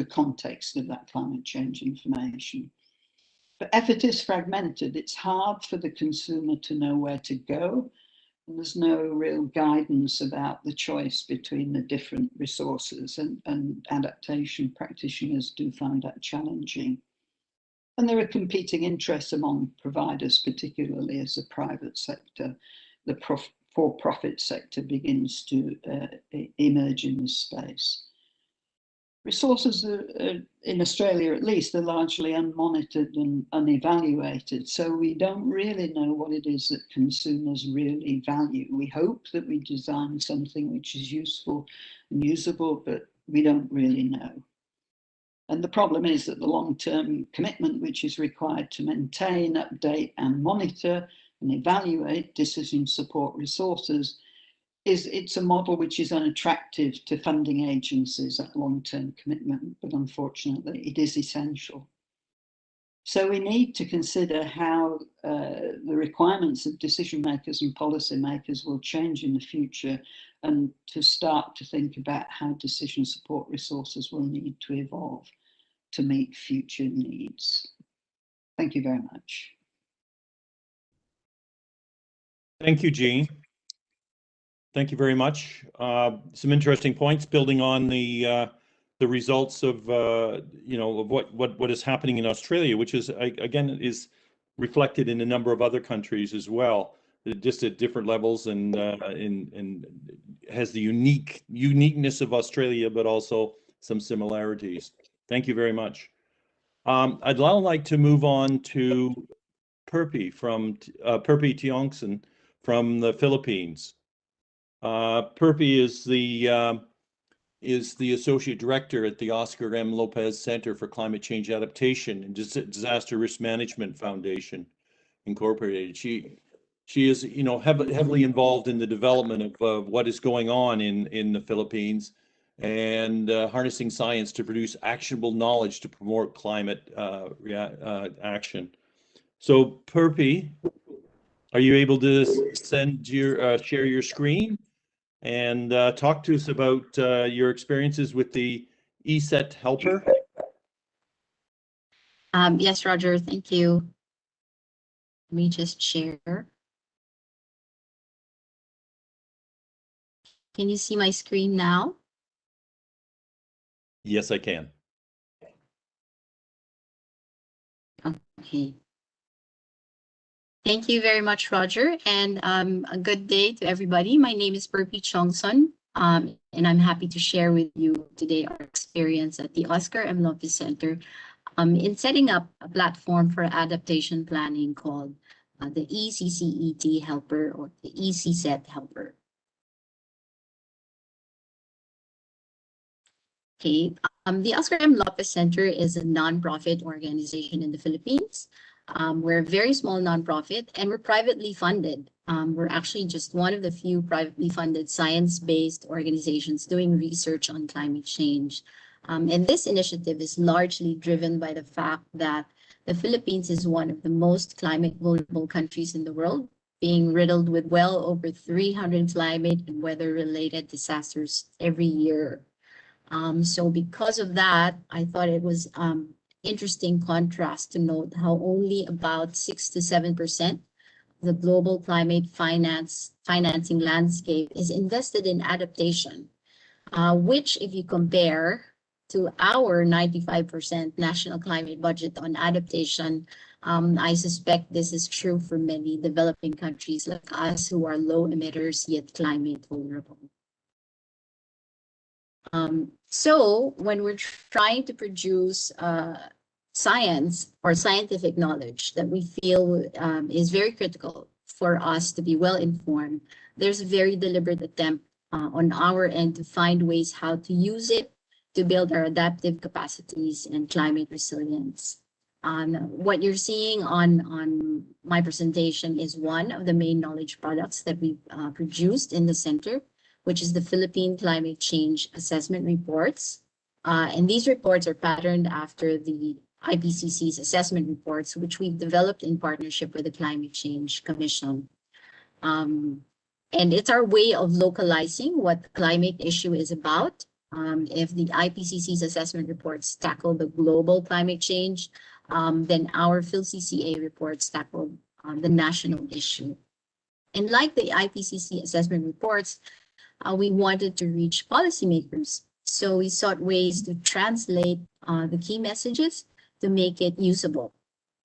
context of that climate change information. But effort is fragmented. It's hard for the consumer to know where to go, and there's no real guidance about the choice between the different resources, and adaptation practitioners do find that challenging. And there are competing interests among providers, particularly as the private sector, the for-profit sector begins to emerge in this space. Resources in Australia, at least, are largely unmonitored and unevaluated, so we don't really know what it is that consumers really value. We hope that we design something which is useful and usable, but we don't really know. And the problem is that the long-term commitment which is required to maintain, update and monitor and evaluate decision support resources it's a model which is unattractive to funding agencies, that long-term commitment, but unfortunately it is essential. So we need to consider how the requirements of decision makers and policy makers will change in the future, and to start to think about how decision support resources will need to evolve to meet future needs. Thank you very much. Thank you, Jean. Thank you very much. Some interesting points building on the results of of what is happening in Australia, which is again is reflected in a number of other countries as well, just at different levels, and has the uniqueness of Australia, but also some similarities. Thank you very much. I'd now like to move on to Perpi Tiongson from the Philippines. Perpi is the Associate Director at the Oscar M. Lopez Center for Climate Change Adaptation and Disaster Risk Management Foundation, Incorporated. She is, heavily involved in the development of what is going on in the Philippines, and harnessing science to produce actionable knowledge to promote climate action. So, Perpi, are you able to share your screen and talk to us about your experiences with the EasySet Helper? Yes, Roger, thank you. Let me just share. Can you see my screen now? Yes, I can. Okay. Thank you very much, Roger, and a good day to everybody. My name is Perpi Tiongson, and I'm happy to share with you today our experience at the Oscar M. Lopez Center in setting up a platform for adaptation planning called the ECCET Helper, or the EasySet Helper. Okay, the Oscar M. Lopez Center is a nonprofit organization in the Philippines. We're a very small nonprofit, and we're privately funded. We're actually just one of the few privately funded science-based organizations doing research on climate change. And this initiative is largely driven by the fact that the Philippines is one of the most climate vulnerable countries in the world, being riddled with well over 300 climate and weather-related disasters every year. So because of that, I thought it was interesting contrast to note how only about 6 to 7% of the global climate financing landscape is invested in adaptation, which, if you compare to our 95% national climate budget on adaptation, I suspect this is true for many developing countries like us who are low emitters yet climate vulnerable. So when we're trying to produce science or scientific knowledge that we feel is very critical for us to be well informed, there's a very deliberate attempt on our end to find ways how to use it to build our adaptive capacities and climate resilience. What you're seeing on my presentation is one of the main knowledge products that we've produced in the center, which is the Philippine Climate Change Assessment Reports. And these reports are patterned after the IPCC's assessment reports, which we've developed in partnership with the Climate Change Commission. And it's our way of localizing what the climate issue is about. If the IPCC's assessment reports tackle the global climate change, then our PhilCCA reports tackle the national issue. And like the IPCC assessment reports, we wanted to reach policymakers. So we sought ways to translate the key messages to make it usable.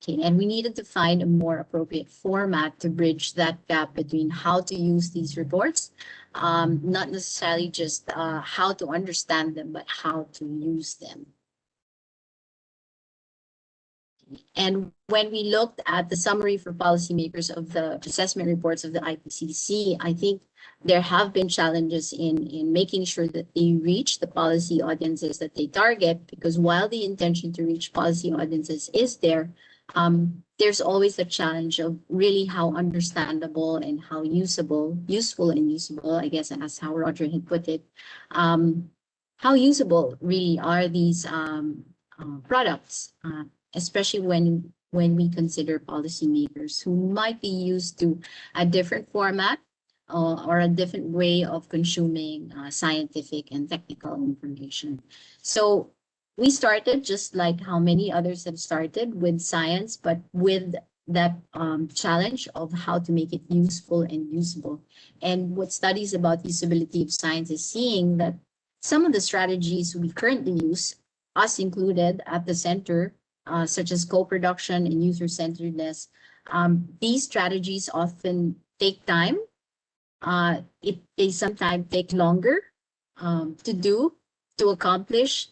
Okay, and we needed to find a more appropriate format to bridge that gap between how to use these reports, not necessarily just how to understand them, but how to use them. And when we looked at the summary for policymakers of the assessment reports of the IPCC, I think there have been challenges in making sure that they reach the policy audiences that they target, because while the intention to reach policy audiences is there, there's always the challenge of really how understandable and how useful and usable, I guess, as how Roger had put it, how usable really are these products, especially when we consider policymakers who might be used to a different format or a different way of consuming scientific and technical information. So we started just like how many others have started with science, but with that challenge of how to make it useful and usable. And what studies about usability of science is seeing that some of the strategies we currently use, us included at the center, such as co-production and user-centeredness, these strategies often take time. They sometimes take longer to accomplish,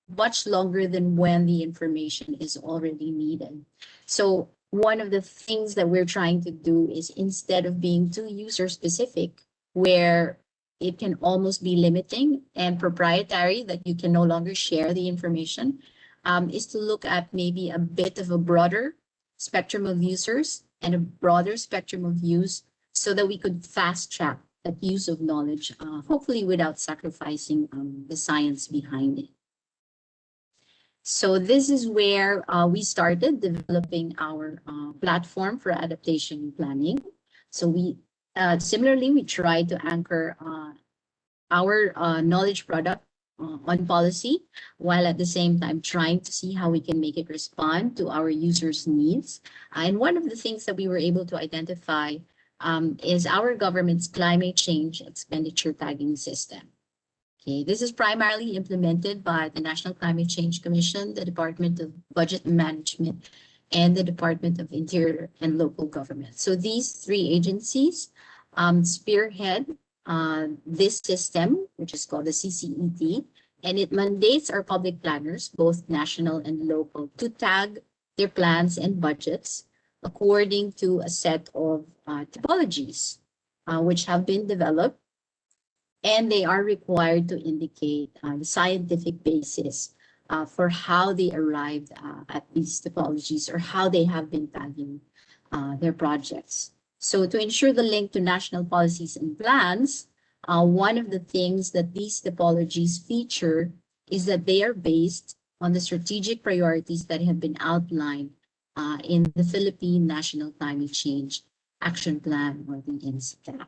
much longer than when the information is already needed. So one of the things that we're trying to do is, instead of being too user-specific, where it can almost be limiting and proprietary, that you can no longer share the information, is to look at maybe a bit of a broader spectrum of users and a broader spectrum of use, so that we could fast track that use of knowledge, hopefully without sacrificing the science behind it. So this is where we started developing our platform for adaptation planning. So we similarly, we tried to anchor our knowledge product on policy, while at the same time trying to see how we can make it respond to our users' needs. And one of the things that we were able to identify is our government's climate change expenditure tagging system. Okay, this is primarily implemented by the National Climate Change Commission, the Department of Budget Management, and the Department of Interior and Local Government. So these three agencies spearhead this system, which is called the CCET, and it mandates our public planners, both national and local, to tag their plans and budgets according to a set of typologies, which have been developed, and they are required to indicate the scientific basis for how they arrived at these typologies, or how they have been tagging their projects. So to ensure the link to national policies and plans, one of the things that these typologies feature is that they are based on the strategic priorities that have been outlined in the Philippine National Climate Change Action Plan, or the INSCAP.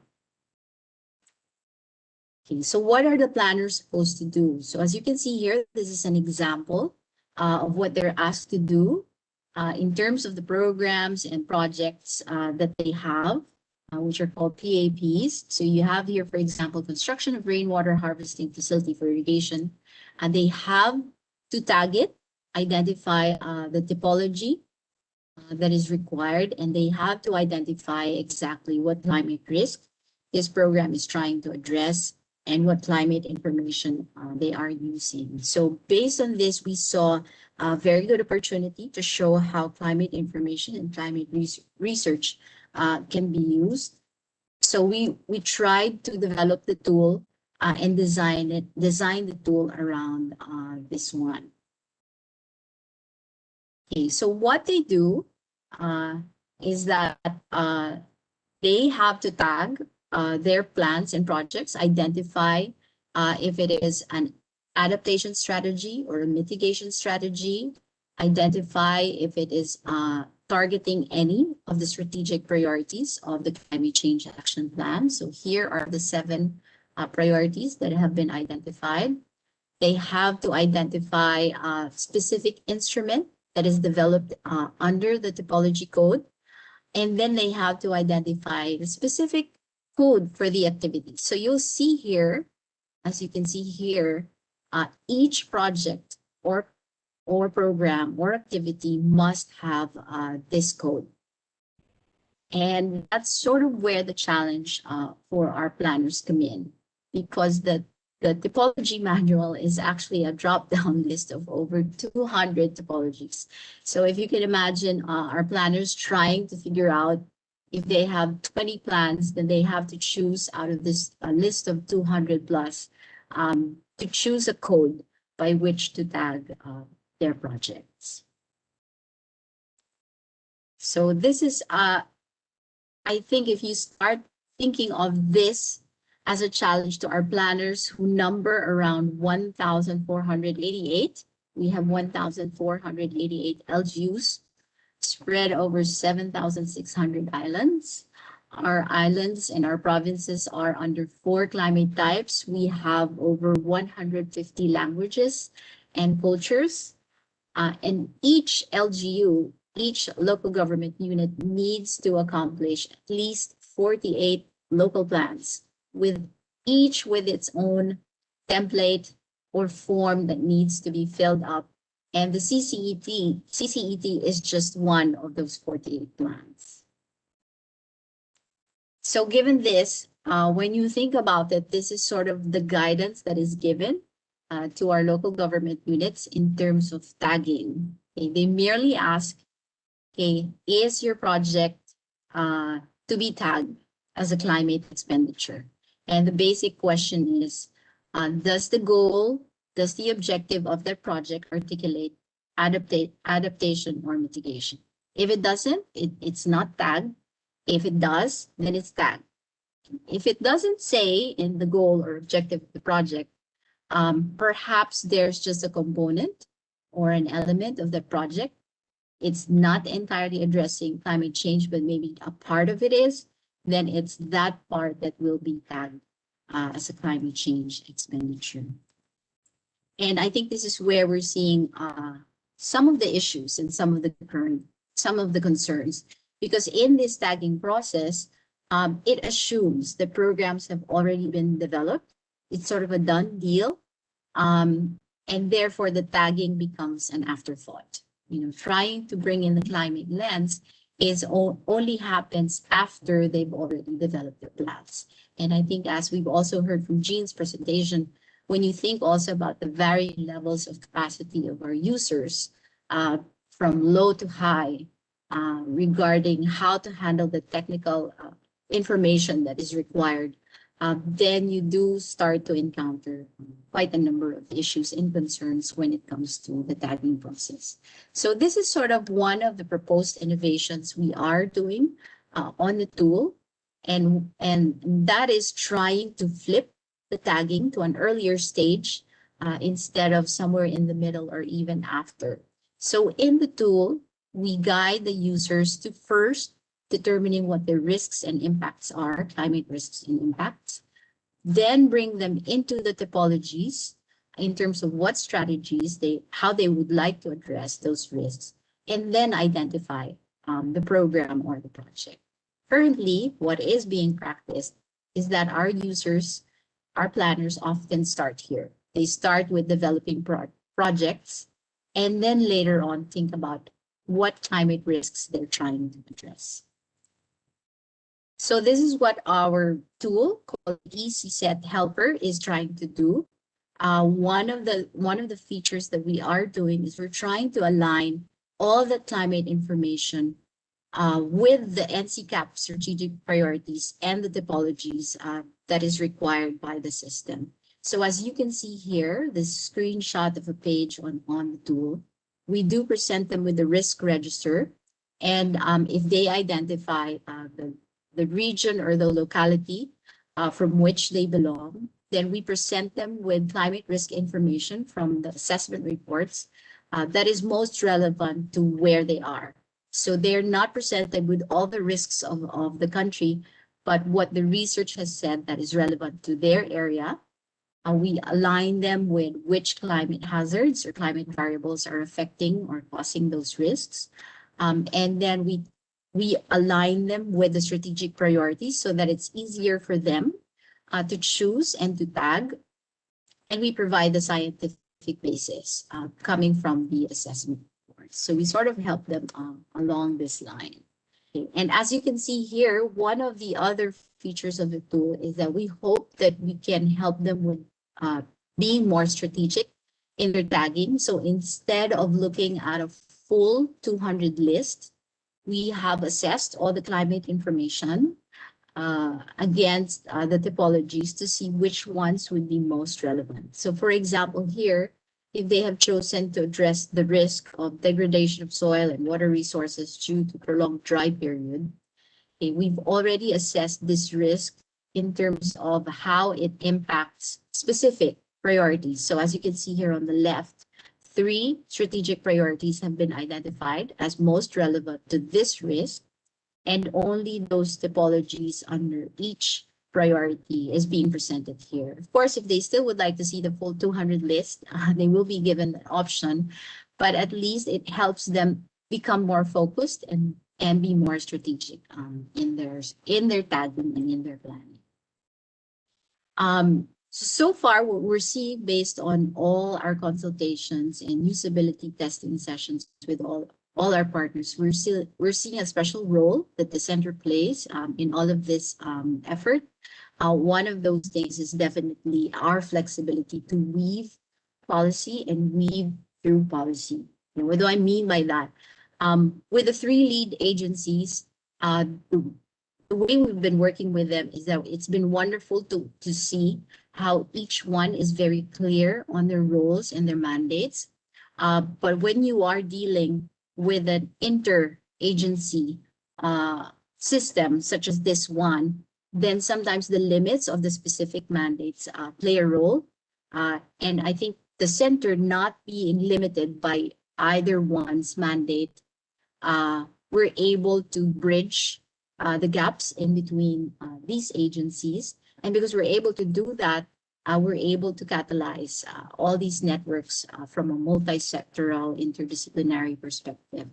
Okay, so what are the planners supposed to do? So as you can see here, this is an example of what they're asked to do in terms of the programs and projects that they have, which are called PAPs. So you have here, for example, construction of rainwater harvesting facility for irrigation, and they have to tag it, identify the typology that is required, and they have to identify exactly what climate risk this program is trying to address and what climate information they are using. So based on this, we saw a very good opportunity to show how climate information and climate research can be used. So we tried to develop the tool and design the tool around this one. Okay, so what they do is that they have to tag their plans and projects, identify if it is an adaptation strategy or a mitigation strategy, identify if it is targeting any of the strategic priorities of the climate change action plan. So here are the 7 priorities that have been identified. They have to identify a specific instrument that is developed under the typology code. And then they have to identify the specific code for the activity. So you'll see here, as you can see here, each project or program or activity must have this code. And that's sort of where the challenge for our planners come in, because the typology manual is actually a drop-down list of over 200 typologies. So if you can imagine our planners trying to figure out if they have 20 plans, then they have to choose out of this list of 200 plus to choose a code by which to tag their projects. So this is, I think if you start thinking of this as a challenge to our planners who number around 1,488, we have 1,488 LGUs spread over 7,600 islands. Our islands and our provinces are under 4 climate types. We have over 150 languages and cultures. And each LGU, each local government unit needs to accomplish at least 48 local plans, with each with its own template or form that needs to be filled up. And the CCET is just one of those 48 plans. So given this, when you think about it, this is sort of the guidance that is given to our local government units in terms of tagging. Okay, they merely ask, okay, is your project to be tagged as a climate expenditure? And the basic question is, does the goal, does the objective of that project articulate adaptation or mitigation? If it doesn't, it's not tagged. If it does, then it's tagged. If it doesn't say in the goal or objective of the project, perhaps there's just a component or an element of the project. It's not entirely addressing climate change, but maybe a part of it is, then it's that part that will be tagged as a climate change expenditure. And I think this is where we're seeing some of the issues and some of the concerns, because in this tagging process, it assumes the programs have already been developed. It's sort of a done deal. And therefore the tagging becomes an afterthought. You know, trying to bring in the climate lens only happens after they've already developed their plans. And I think, as we've also heard from Jean's presentation, when you think also about the varying levels of capacity of our users, from low to high, regarding how to handle the technical information that is required, then you do start to encounter quite a number of issues and concerns when it comes to the tagging process. So this is sort of one of the proposed innovations we are doing on the tool, and that is trying to flip the tagging to an earlier stage instead of somewhere in the middle or even after. So in the tool, we guide the users to first determining what the risks and impacts are, climate risks and impacts, then bring them into the typologies in terms of what strategies how they would like to address those risks, and then identify the program or the project. Currently, what is being practiced is that our users, our planners often start here. They start with developing projects, and then later on think about what climate risks they're trying to address. So this is what our tool called EasySet Helper is trying to do. One of the features that we are doing is we're trying to align all the climate information with the NCCAP strategic priorities and the typologies that is required by the system. So as you can see here, this screenshot of a page on the tool, we do present them with the risk register. And if they identify the region or the locality from which they belong, then we present them with climate risk information from the assessment reports that is most relevant to where they are. So they're not presented with all the risks of the country, but what the research has said that is relevant to their area. We align them with which climate hazards or climate variables are affecting or causing those risks. And then we align them with the strategic priorities so that it's easier for them to choose and to tag. And we provide the scientific basis coming from the assessment report. So we sort of help them along this line. Okay. And as you can see here, one of the other features of the tool is that we hope that we can help them with being more strategic in their tagging. So instead of looking at a full 200 list, we have assessed all the climate information against the typologies to see which ones would be most relevant. So for example, here, if they have chosen to address the risk of degradation of soil and water resources due to prolonged dry period, okay, we've already assessed this risk in terms of how it impacts specific priorities. So as you can see here on the left, 3 strategic priorities have been identified as most relevant to this risk, and only those typologies under each priority is being presented here. Of course, if they still would like to see the full 200 list, they will be given an option, but at least it helps them become more focused and be more strategic in their tagging and in their planning. So far, what we're seeing based on all our consultations and usability testing sessions with all our partners, we're seeing a special role that the center plays in all of this effort. One of those things is definitely our flexibility to weave policy and weave through policy. And what do I mean by that? With the 3 lead agencies, the way we've been working with them is that it's been wonderful to see how each one is very clear on their roles and their mandates. But when you are dealing with an interagency system, such as this one, then sometimes the limits of the specific mandates play a role. And I think the center not being limited by either one's mandate, we're able to bridge the gaps in between these agencies. And because we're able to do that, we're able to catalyze all these networks from a multi-sectoral interdisciplinary perspective.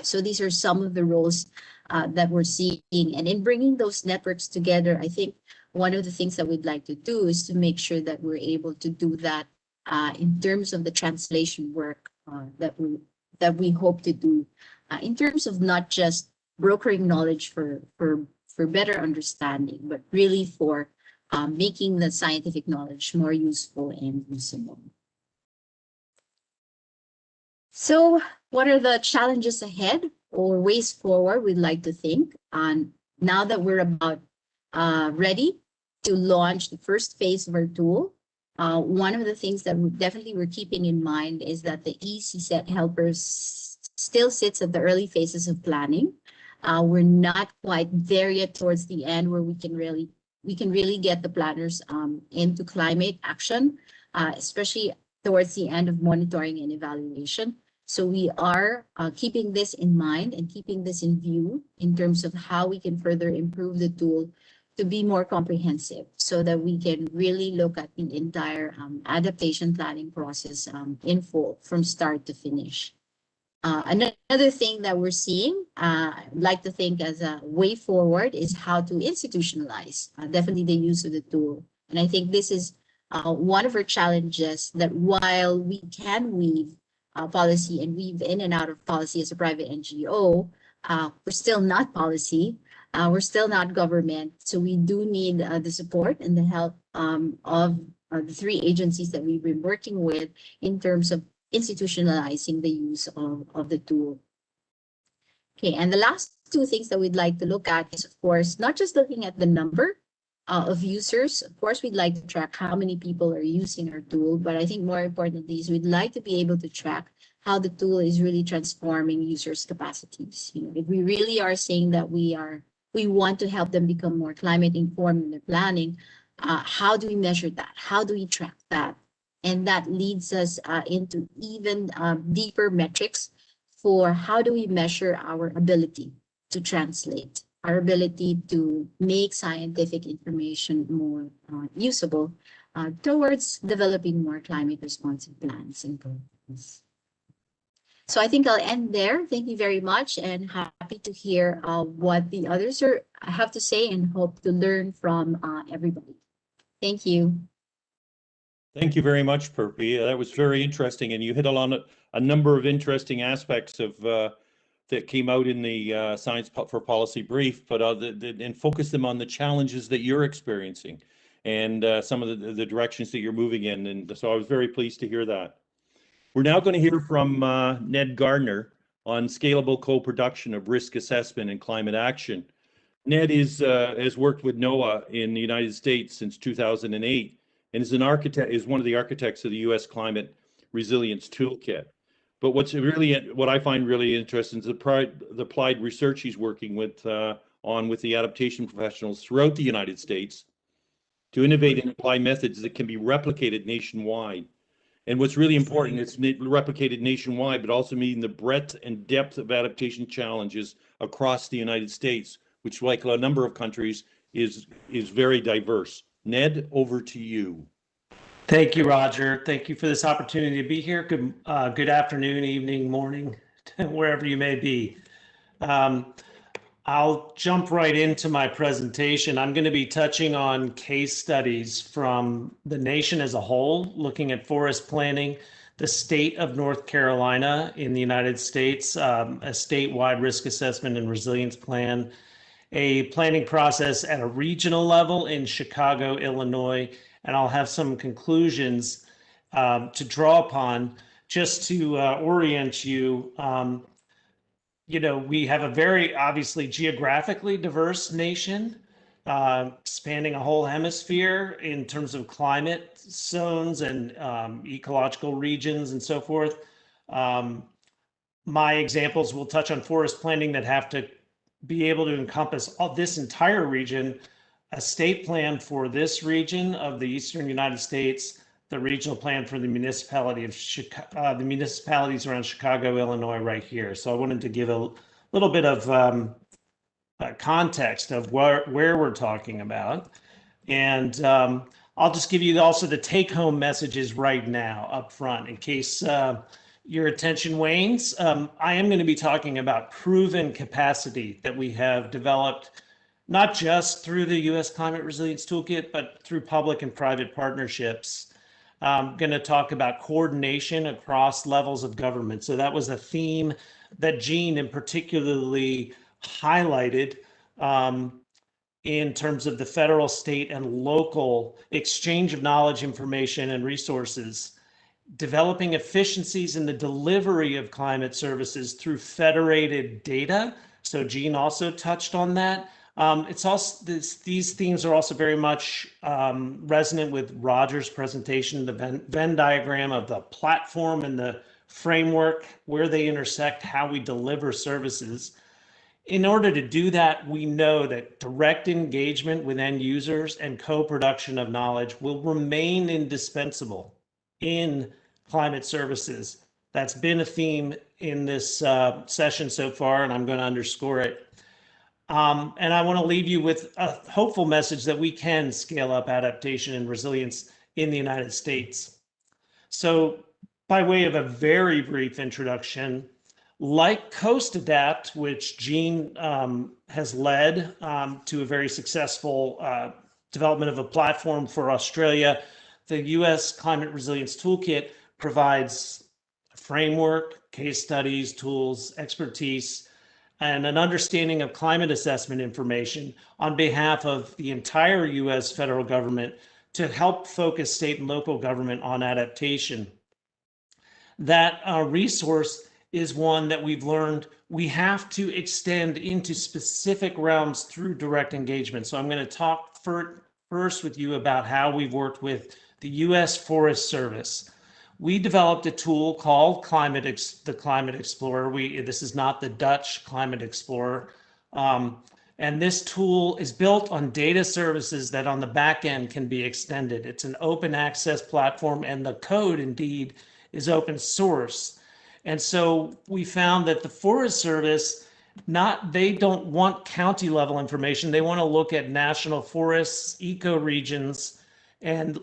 So these are some of the roles that we're seeing. And in bringing those networks together, I think one of the things that we'd like to do is to make sure that we're able to do that in terms of the translation work that we hope to do in terms of not just brokering knowledge for better understanding, but really for making the scientific knowledge more useful and usable. So what are the challenges ahead or ways forward we'd like to think? Now that we're about ready to launch the first phase of our tool, one of the things that we're keeping in mind is that the EasySet Helper still sits at the early phases of planning. We're not quite there yet towards the end where we can really get the planners into climate action, especially towards the end of monitoring and evaluation. So we are keeping this in mind and keeping this in view in terms of how we can further improve the tool to be more comprehensive so that we can really look at the entire adaptation planning process in full from start to finish. Another thing that we're seeing, I'd like to think as a way forward, is how to institutionalize definitely the use of the tool. And I think this is one of our challenges, that while we can weave policy and weave in and out of policy as a private NGO, we're still not policy, we're still not government. So we do need the support and the help of the 3 agencies that we've been working with in terms of institutionalizing the use of the tool. Okay, and the last 2 things that we'd like to look at is, of course, not just looking at the number of users. Of course, we'd like to track how many people are using our tool, but I think more importantly is we'd like to be able to track how the tool is really transforming users' capacities. You know, if we really are saying that we want to help them become more climate informed in their planning, how do we measure that? How do we track that? And that leads us into even deeper metrics for how do we measure our ability to translate, our ability to make scientific information more usable towards developing more climate responsive plans and programs. So I think I'll end there. Thank you very much, and happy to hear what the others have to say, and hope to learn from everybody. Thank you. Thank you very much, Purpi. That was very interesting, and you hit on a number of interesting aspects of that came out in the Science for Policy brief, but and focus them on the challenges that you're experiencing and some of the directions that you're moving in. And so I was very pleased to hear that. We're now going to hear from Ned Gardner on scalable co-production of risk assessment and climate action. Ned has worked with NOAA in the United States since 2008 and is one of the architects of the U.S. Climate Resilience Toolkit. But what I find really interesting is the applied research he's working with with the adaptation professionals throughout the United States to innovate and apply methods that can be replicated nationwide. And what's really important, it's replicated nationwide, but also meeting the breadth and depth of adaptation challenges across the United States, which, like a number of countries, is very diverse. Ned, over to you. Thank you, Roger. Thank you for this opportunity to be here. Good afternoon, evening, morning, wherever you may be. I'll jump right into my presentation. I'm going to be touching on case studies from the nation as a whole, looking at forest planning, the state of North Carolina in the United States, a statewide risk assessment and resilience plan, a planning process at a regional level in Chicago, Illinois, and I'll have some conclusions to draw upon just to orient you. We have a very obviously geographically diverse nation, spanning a whole hemisphere in terms of climate zones and ecological regions and so forth. My examples will touch on forest planning that have to be able to encompass this entire region, a state plan for this region of the eastern United States, the regional plan for the municipality of Chicago, the municipalities around Chicago, Illinois, right here. So I wanted to give a little bit of context of where we're talking about. And I'll just give you also the take-home messages right now up front in case your attention wanes. I am going to be talking about proven capacity that we have developed, not just through the U.S. Climate Resilience Toolkit, but through public and private partnerships. I'm going to talk about coordination across levels of government. So that was a theme that Jean in particularly highlighted in terms of the federal, state, and local exchange of knowledge, information, and resources, developing efficiencies in the delivery of climate services through federated data. So Jean also touched on that. It's also these themes are also very much resonant with Roger's presentation, the Venn diagram of the platform and the framework, where they intersect, how we deliver services. In order to do that, we know that direct engagement with end users and co-production of knowledge will remain indispensable in climate services. That's been a theme in this session so far, and I'm going to underscore it. And I want to leave you with a hopeful message that we can scale up adaptation and resilience in the United States. So by way of a very brief introduction, like Coast Adapt, which Jean has led to a very successful development of a platform for Australia, the U.S. Climate Resilience Toolkit provides a framework, case studies, tools, expertise, and an understanding of climate assessment information on behalf of the entire U.S. federal government to help focus state and local government on adaptation. That resource is one that we've learned we have to extend into specific realms through direct engagement. So I'm going to talk first with you about how we've worked with the U.S. Forest Service. We developed a tool called the Climate Explorer. This is not the Dutch Climate Explorer. And And this tool is built on data services that on the back end can be extended. It's an open access platform, and the code indeed is open source. And so we found that the Forest Service, they don't want county level information. They want to look at national forests, ecoregions, and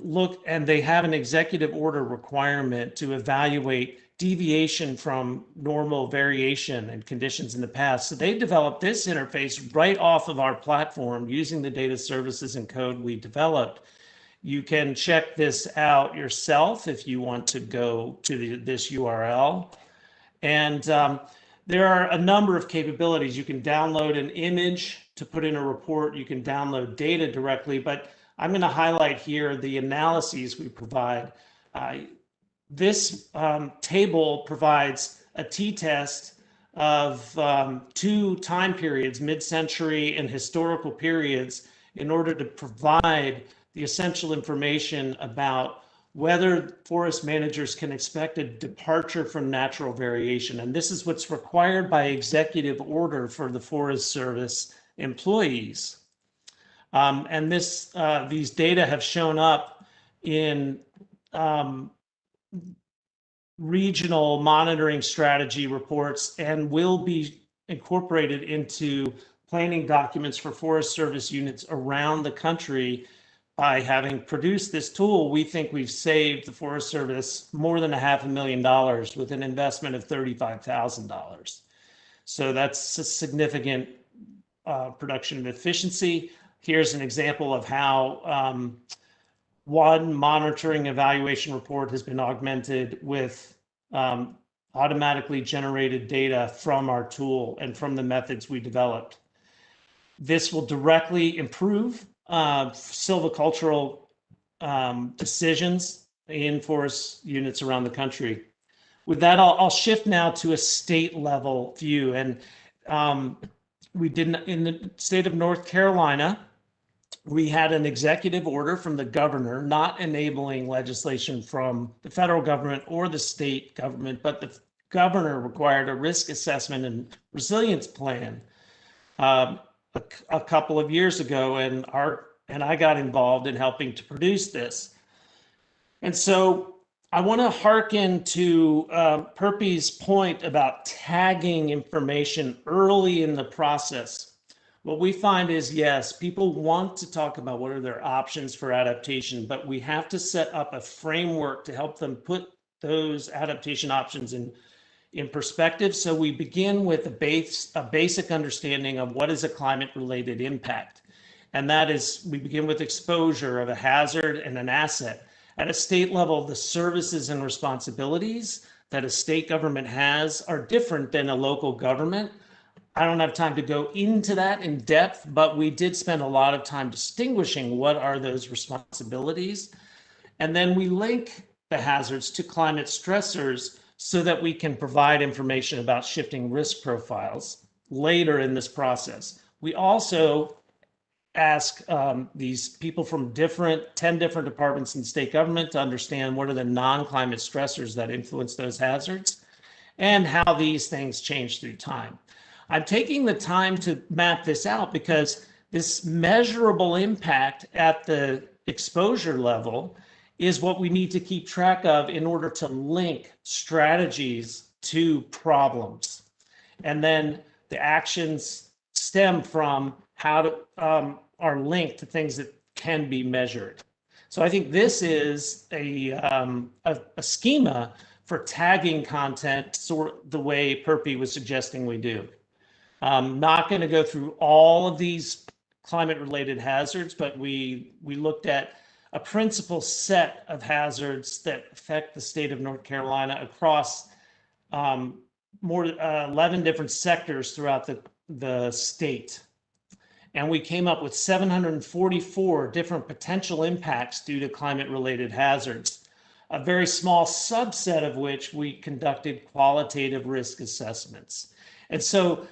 they have an executive order requirement to evaluate deviation from normal variation and conditions in the past. So they developed this interface right off of our platform using the data services and code we developed. You can check this out yourself if you want to go to this URL. And there are a number of capabilities. You can download an image to put in a report. You can download data directly, but I'm going to highlight here the analyses we provide. This table provides a t-test of 2 time periods, mid-century and historical periods, in order to provide the essential information about whether forest managers can expect a departure from natural variation. And this is what's required by executive order for the Forest Service employees. And these data have shown up in regional monitoring strategy reports and will be incorporated into planning documents for Forest Service units around the country. By having produced this tool, we think we've saved the Forest Service more than $500,000 with an investment of $35,000. So that's a significant production of efficiency. Here's an example of how one monitoring evaluation report has been augmented with automatically generated data from our tool and from the methods we developed. This will directly improve silvicultural decisions in forest units around the country. With that, I'll shift now to a state level view. And we didn't, in the state of North Carolina, we had an executive order from the governor not enabling legislation from the federal government or the state government, but the governor required a risk assessment and resilience plan a couple of years ago, and I got involved in helping to produce this. And so I want to hearken to Perpy's point about tagging information early in the process. What we find is, yes, people want to talk about what are their options for adaptation, but we have to set up a framework to help them put those adaptation options in perspective. So we begin with a basic understanding of what is a climate-related impact. And that is, we begin with exposure of a hazard and an asset. At a state level, the services and responsibilities that a state government has are different than a local government. I don't have time to go into that in depth, but we did spend a lot of time distinguishing what are those responsibilities. And then we link the hazards to climate stressors so that we can provide information about shifting risk profiles later in this process. We also ask these people from 10 different departments in state government to understand what are the non-climate stressors that influence those hazards and how these things change through time. I'm taking the time to map this out because this measurable impact at the exposure level is what we need to keep track of in order to link strategies to problems. And then the actions stem from how to are linked to things that can be measured. So I think this is a schema for tagging content, sort of the way Perpy was suggesting we do. I'm not going to go through all of these climate-related hazards, but we looked at a principal set of hazards that affect the state of North Carolina across 11 different sectors throughout the state. And we came up with 744 different potential impacts due to climate-related hazards, a very small subset of which we conducted qualitative risk assessments. And so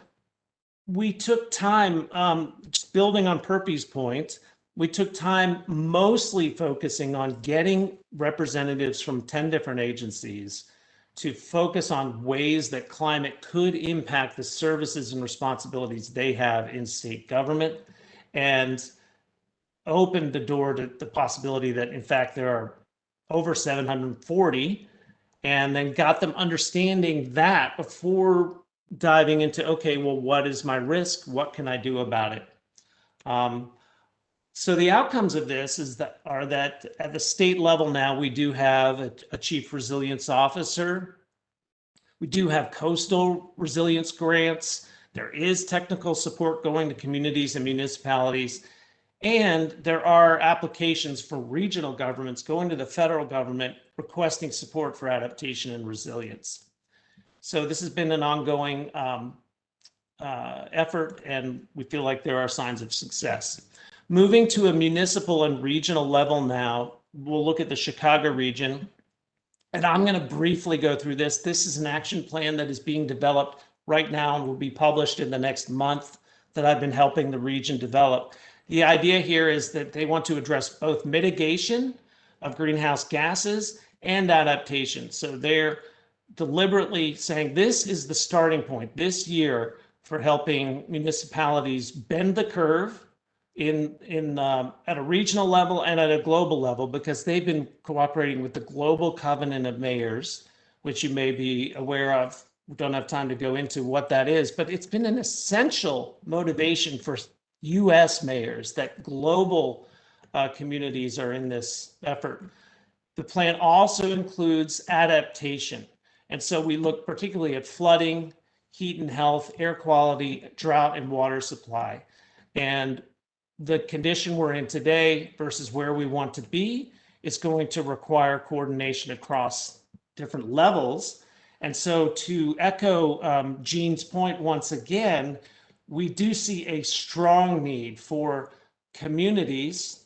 we took time, just building on Perpy's point, we took time mostly focusing on getting representatives from 10 different agencies to focus on ways that climate could impact the services and responsibilities they have in state government, and opened the door to the possibility that, in fact, there are over 740, and then got them understanding that before diving into, okay, well, what is my risk? What can I do about it? So the outcomes of this are that at the state level now, we do have a chief resilience officer. We do have coastal resilience grants. There is technical support going to communities and municipalities. And there are applications for regional governments going to the federal government requesting support for adaptation and resilience. So this has been an ongoing effort, and we feel like there are signs of success. Moving to a municipal and regional level now, we'll look at the Chicago region. And I'm going to briefly go through this. This is an action plan that is being developed right now and will be published in the next month that I've been helping the region develop. The idea here is that they want to address both mitigation of greenhouse gases and adaptation. So they're deliberately saying this is the starting point this year for helping municipalities bend the curve at a regional level and at a global level, because they've been cooperating with the Global Covenant of Mayors, which you may be aware of. We don't have time to go into what that is, but it's been an essential motivation for US mayors that global communities are in this effort. The plan also includes adaptation. And so we look particularly at flooding, heat and health, air quality, drought, and water supply. And the condition we're in today versus where we want to be is going to require coordination across different levels. And so to echo Jean's point once again, we do see a strong need for communities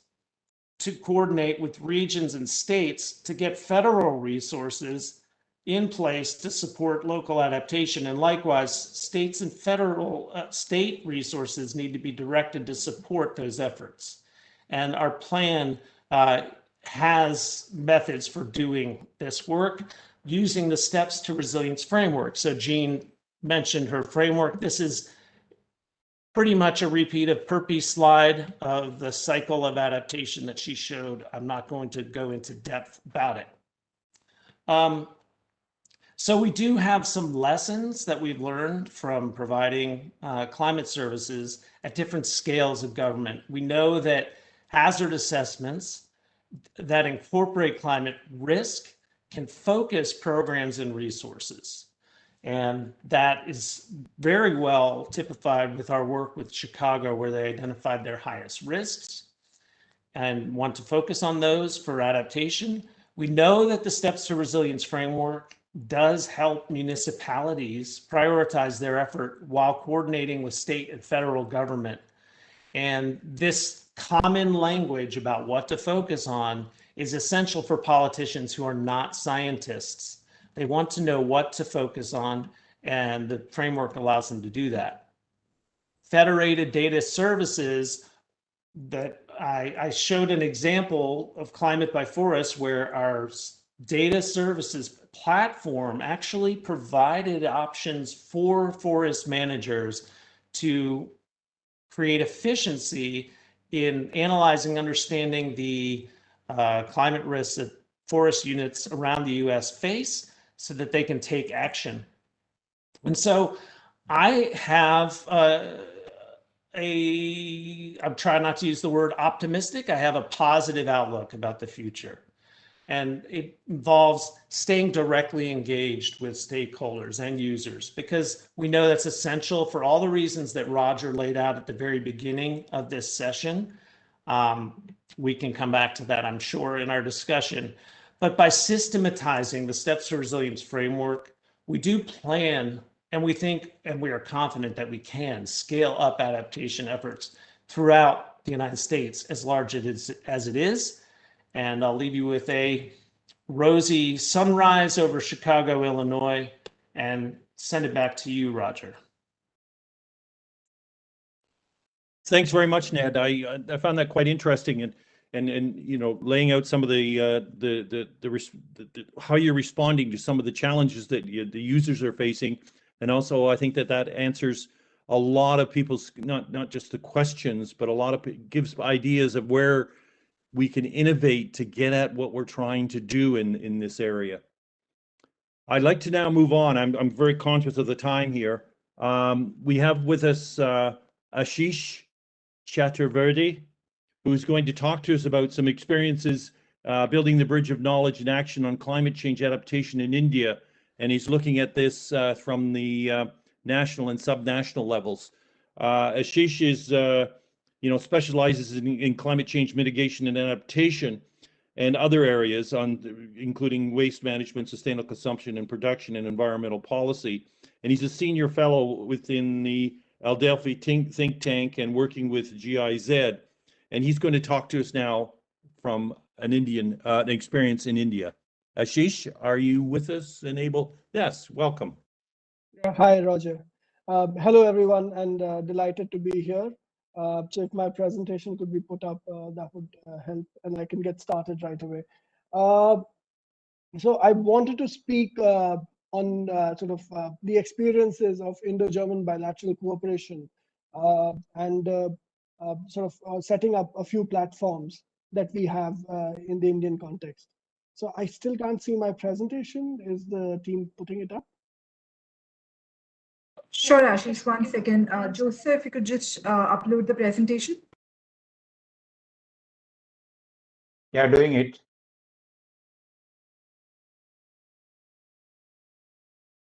to coordinate with regions and states to get federal resources in place to support local adaptation. And likewise, states and federal state resources need to be directed to support those efforts. And our plan has methods for doing this work using the Steps to Resilience framework. So Jean mentioned her framework. This is pretty much a repeat of Perpy's slide of the cycle of adaptation that she showed. I'm not going to go into depth about it. So we do have some lessons that we've learned from providing climate services at different scales of government. We know that hazard assessments that incorporate climate risk can focus programs and resources. And that is very well typified with our work with Chicago, where they identified their highest risks and want to focus on those for adaptation. We know that the Steps to Resilience framework does help municipalities prioritize their effort while coordinating with state and federal government. And this common language about what to focus on is essential for politicians who are not scientists. They want to know what to focus on, and the framework allows them to do that. Federated data services, that I showed an example of Climate by Forest, where our data services platform actually provided options for forest managers to create efficiency in analyzing, understanding the climate risks that forest units around the US face so that they can take action. And so I have I'm trying not to use the word optimistic. I have a positive outlook about the future. And it involves staying directly engaged with stakeholders and users, because we know that's essential for all the reasons that Roger laid out at the very beginning of this session. We can come back to that, I'm sure, in our discussion. But by systematizing the Steps to Resilience framework, we do plan, and we think, and we are confident that we can scale up adaptation efforts throughout the United States, as large as it is. And I'll leave you with a rosy sunrise over Chicago, Illinois, and send it back to you, Roger. Thanks very much, Ned. I found that quite interesting. and you know, laying out some of the how you're responding to some of the challenges that the users are facing. And also, I think that answers a lot of people's, not just the questions, but a lot of gives ideas of where we can innovate to get at what we're trying to do in this area. I'd like to now move on. I'm very conscious of the time here. We have with us Ashish Chaturvedi, who's going to talk to us about some experiences building the bridge of knowledge and action on climate change adaptation in India. And he's looking at this from the national and subnational levels. Ashish is, specializes in climate change mitigation and adaptation and other areas including waste management, sustainable consumption and production, and environmental policy. And he's a senior fellow within the Adelphi think tank and working with GIZ. And he's going to talk to us now from an experience in India. Ashish, are you with us and able? Yes, welcome. Hi, Roger. Hello, everyone, and delighted to be here. So if my presentation could be put up, that would help, and I can get started right away. So I wanted to speak on the experiences of Indo-German bilateral cooperation and setting up a few platforms that we have in the Indian context. So I still can't see my presentation. Is the team putting it up? Sure, Ashish, 1 second. Joseph, if you could just upload the presentation. Yeah, doing it.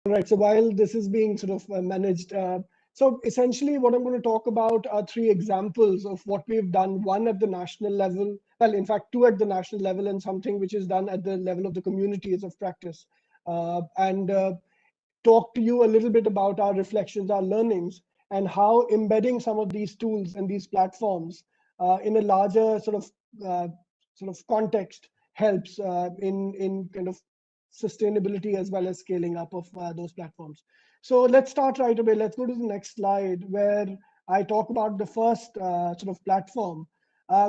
Right. So while this is being managed, so essentially what I'm going to talk about are 3 examples of what we've done, one at the national level, well, in fact, 2 at the national level, and something which is done at the level of the communities of practice. Talk to you a little bit about our reflections, our learnings, and how embedding some of these tools and these platforms in a larger sort of context helps in kind of sustainability as well as scaling up of those platforms. So let's start right away. Let's go to the next slide, where I talk about the first platform,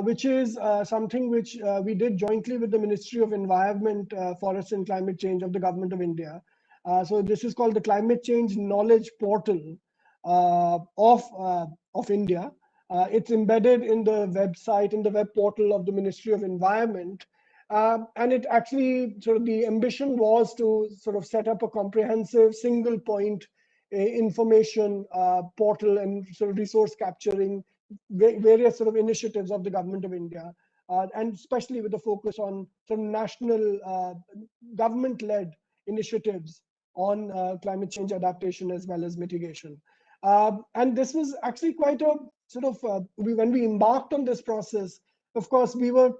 which is something which we did jointly with the Ministry of Environment, Forests and Climate Change of the Government of India. So this is called the Climate Change Knowledge Portal of India. It's embedded in the website, in the web portal of the Ministry of Environment. And it actually, the ambition was to set up a comprehensive single point information portal and resource capturing various initiatives of the Government of India, and especially with the focus on national government-led initiatives on climate change adaptation as well as mitigation. And this was actually quite a when we embarked on this process, of course, we were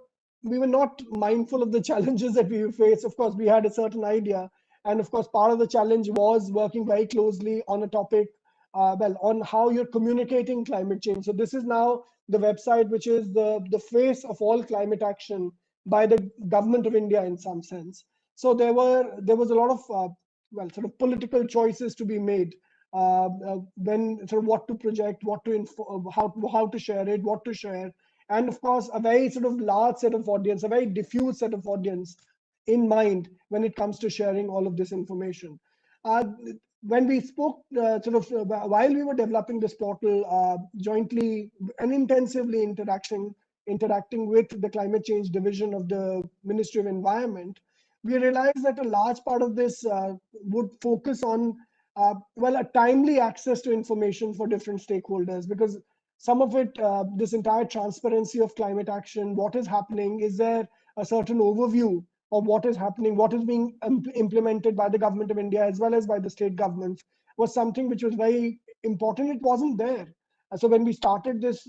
not mindful of the challenges that we face. Of course, we had a certain idea. And of course, part of the challenge was working very closely on a topic, on how you're communicating climate change. So this is now the website, which is the face of all climate action by the Government of India in some sense. So there was a lot of political choices to be made when what to project, what to how to share it, what to share, and of course a very large set of audience, a very diffuse set of audience in mind when it comes to sharing all of this information. When we spoke while we were developing this portal jointly and intensively interacting with the climate change division of the Ministry of Environment, we realized that a large part of this would focus on a timely access to information for different stakeholders, because some of it, this entire transparency of climate action, what is happening, is there a certain overview of what is happening, what is being implemented by the Government of India as well as by the state governments, was something which was very important. It wasn't there. So when we started this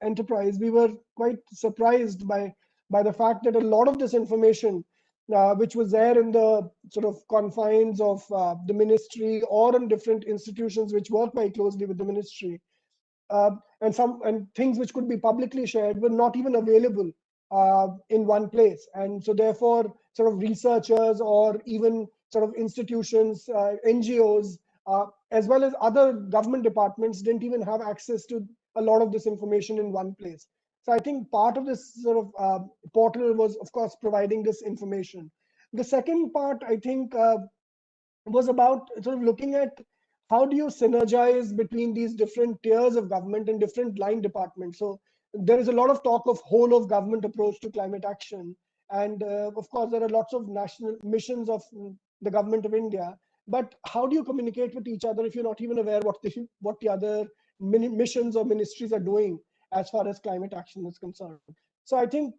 enterprise, we were quite surprised by the fact that a lot of this information, which was there in the confines of the ministry or in different institutions which work very closely with the ministry, and things which could be publicly shared were not even available in one place. And so therefore researchers or even institutions, NGOs, as well as other government departments didn't even have access to a lot of this information in one place. So I think part of this sort of portal was, of course, providing this information. The second part, I think, was about sort of looking at how do you synergize between these different tiers of government and different line departments. So there is a lot of talk of whole of government approach to climate action. And of course, there are lots of national missions of the government of India. But how do you communicate with each other if you're not even aware what the other missions or ministries are doing as far as climate action is concerned? So I think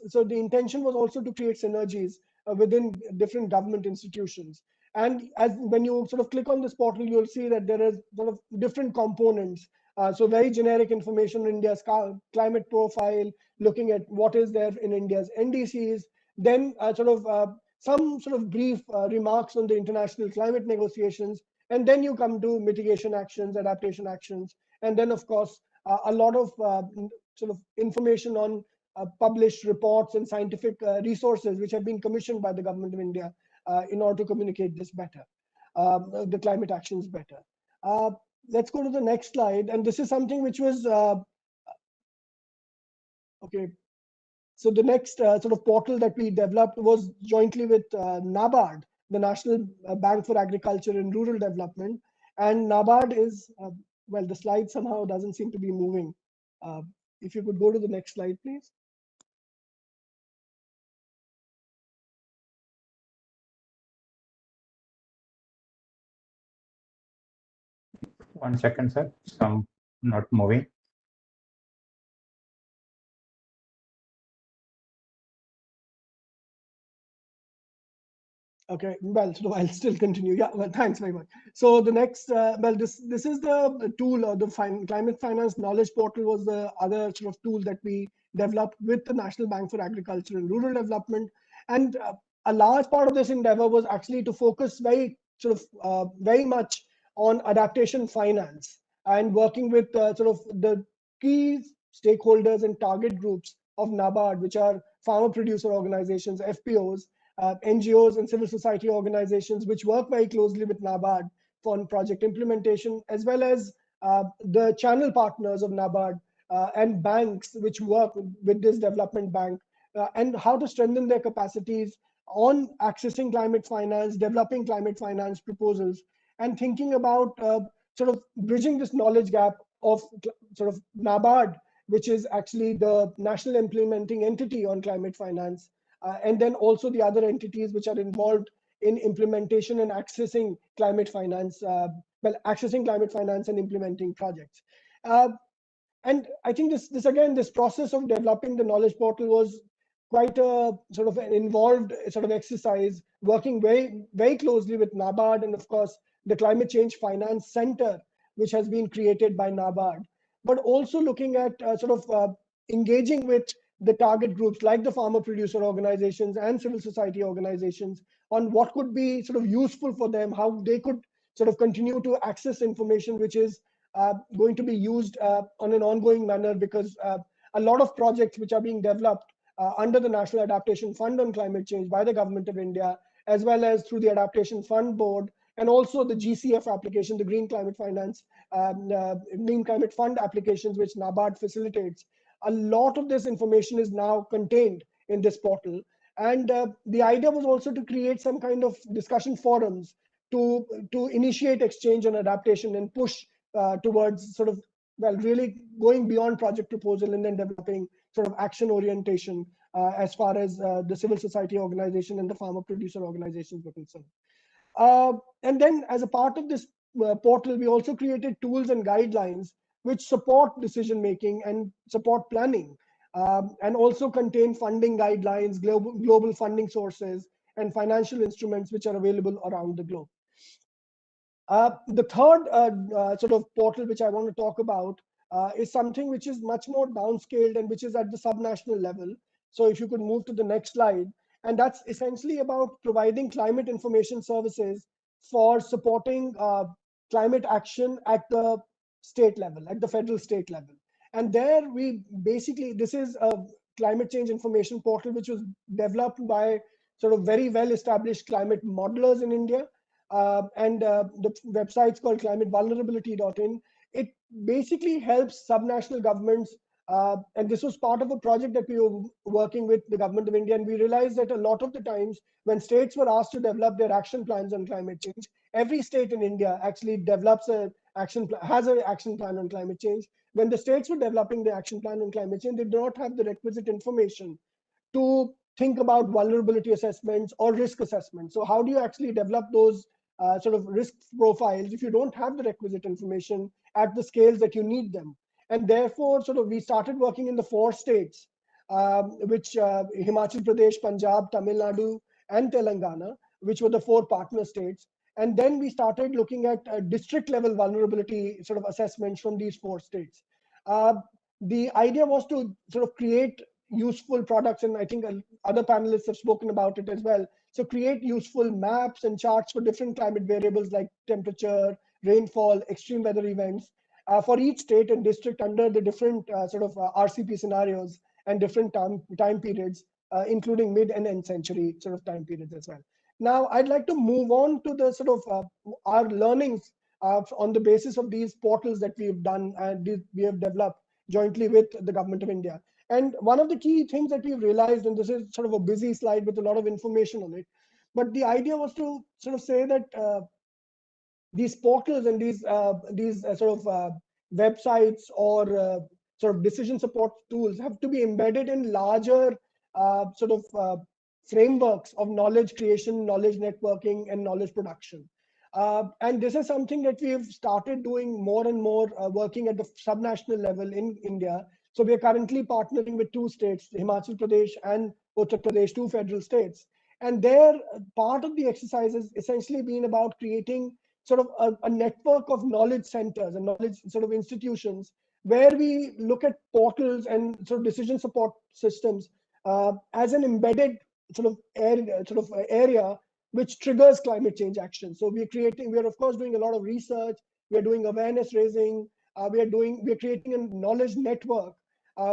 so the intention was also to create synergies within different government institutions. And as when you sort of click on this portal, you'll see that there is sort of different components. So very generic information on India's climate profile, looking at what is there in India's NDCs, then some sort of brief remarks on the international climate negotiations, and then you come to mitigation actions, adaptation actions, and then of course a lot of sort of information on published reports and scientific resources which have been commissioned by the government of India in order to communicate this better, the climate actions better. Let's go to the next slide. And this is something which was, okay. So the next sort of portal that we developed was jointly with NABARD, the National Bank for Agriculture and Rural Development. And NABARD is, well, the slide somehow doesn't seem to be moving. If you could go to the next slide, please. One second, sir. Some not moving. Okay, well, so I'll still continue. Yeah, well, thanks very much. So the next, well, this is the tool, or the climate finance knowledge portal was the other sort of tool that we developed with the National Bank for Agriculture and Rural Development. And a large part of this endeavor was actually to focus very much on adaptation finance and working with sort of the key stakeholders and target groups of NABARD, which are farmer producer organizations, FPOs, NGOs and civil society organizations, which work very closely with NABARD for project implementation, as well as the channel partners of NABARD and banks which work with this development bank, and how to strengthen their capacities on accessing climate finance, developing climate finance proposals, and thinking about sort of bridging this knowledge gap of sort of NABARD, which is actually the national implementing entity on climate finance, and then also the other entities which are involved in implementation and accessing climate finance, accessing climate finance and implementing projects. And I think this process of developing the knowledge portal was quite a sort of an involved sort of exercise, working very, very closely with NABARD and of course the Climate Change Finance Center, which has been created by NABARD, but also looking at engaging with the target groups like the farmer producer organizations and civil society organizations on what could be sort of useful for them, how they could sort of continue to access information which is going to be used on an ongoing manner, because a lot of projects which are being developed under the National Adaptation Fund on Climate Change by the Government of India, as well as through the Adaptation Fund Board, and also the GCF application, the Green Climate Finance, Green Climate Fund applications, which NABARD facilitates. A lot of this information is now contained in this portal. And the idea was also to create some kind of discussion forums to initiate exchange on adaptation and push towards sort of, well, really going beyond project proposal and then developing sort of action orientation as far as the civil society organization and the farmer producer organizations were concerned. And then as a part of this portal, we also created tools and guidelines which support decision making and support planning, and also contain funding guidelines, global funding sources, and financial instruments which are available around the globe. The third sort of portal which I want to talk about is something which is much more downscaled and which is at the subnational level. So if you could move to the next slide, and that's essentially about providing climate information services for supporting climate action at the state level, at the federal state level. And there we basically, this is a climate change information portal which was developed by sort of very well established climate modelers in India. And the website's called climatevulnerability.in. It basically helps subnational governments And this was part of a project that we were working with the government of India. And we realized that a lot of the times when states were asked to develop their action plans on climate change, every state in India actually develops has an action plan on climate change. When the states were developing the action plan on climate change, they do not have the requisite information to think about vulnerability assessments or risk assessments. So how do you actually develop those sort of risk profiles if you don't have the requisite information at the scales that you need them? And therefore, sort of we started working in the 4 states, which Himachal Pradesh, Punjab, Tamil Nadu, and Telangana, which were the 4 partner states. And then we started looking at district level vulnerability sort of assessments from these 4 states. The idea was to sort of create useful products, and I think other panelists have spoken about it as well. So create useful maps and charts for different climate variables like temperature, rainfall, extreme weather events for each state and district under the different sort of RCP scenarios and different time periods, including mid and end century sort of time periods as well. Now, I'd like to move on to the sort of our learnings on the basis of these portals that we've done and we have developed jointly with the government of India. And one of the key things that we've realized, and this is sort of a busy slide with a lot of information on it, but the idea was to sort of say that these portals and these sort of websites or sort of decision support tools have to be embedded in larger sort of frameworks of knowledge creation, knowledge networking, and knowledge production. And this is something that we've started doing more and more, working at the subnational level in India. So we are currently partnering with 2 states, Himachal Pradesh and Uttar Pradesh, 2 federal states. And their part of the exercise has essentially been about creating sort of a network of knowledge centers and knowledge sort of institutions where we look at portals and sort of decision support systems as an embedded sort of area which triggers climate change action. So we are of course doing a lot of research, we are doing awareness raising, we are creating a knowledge network.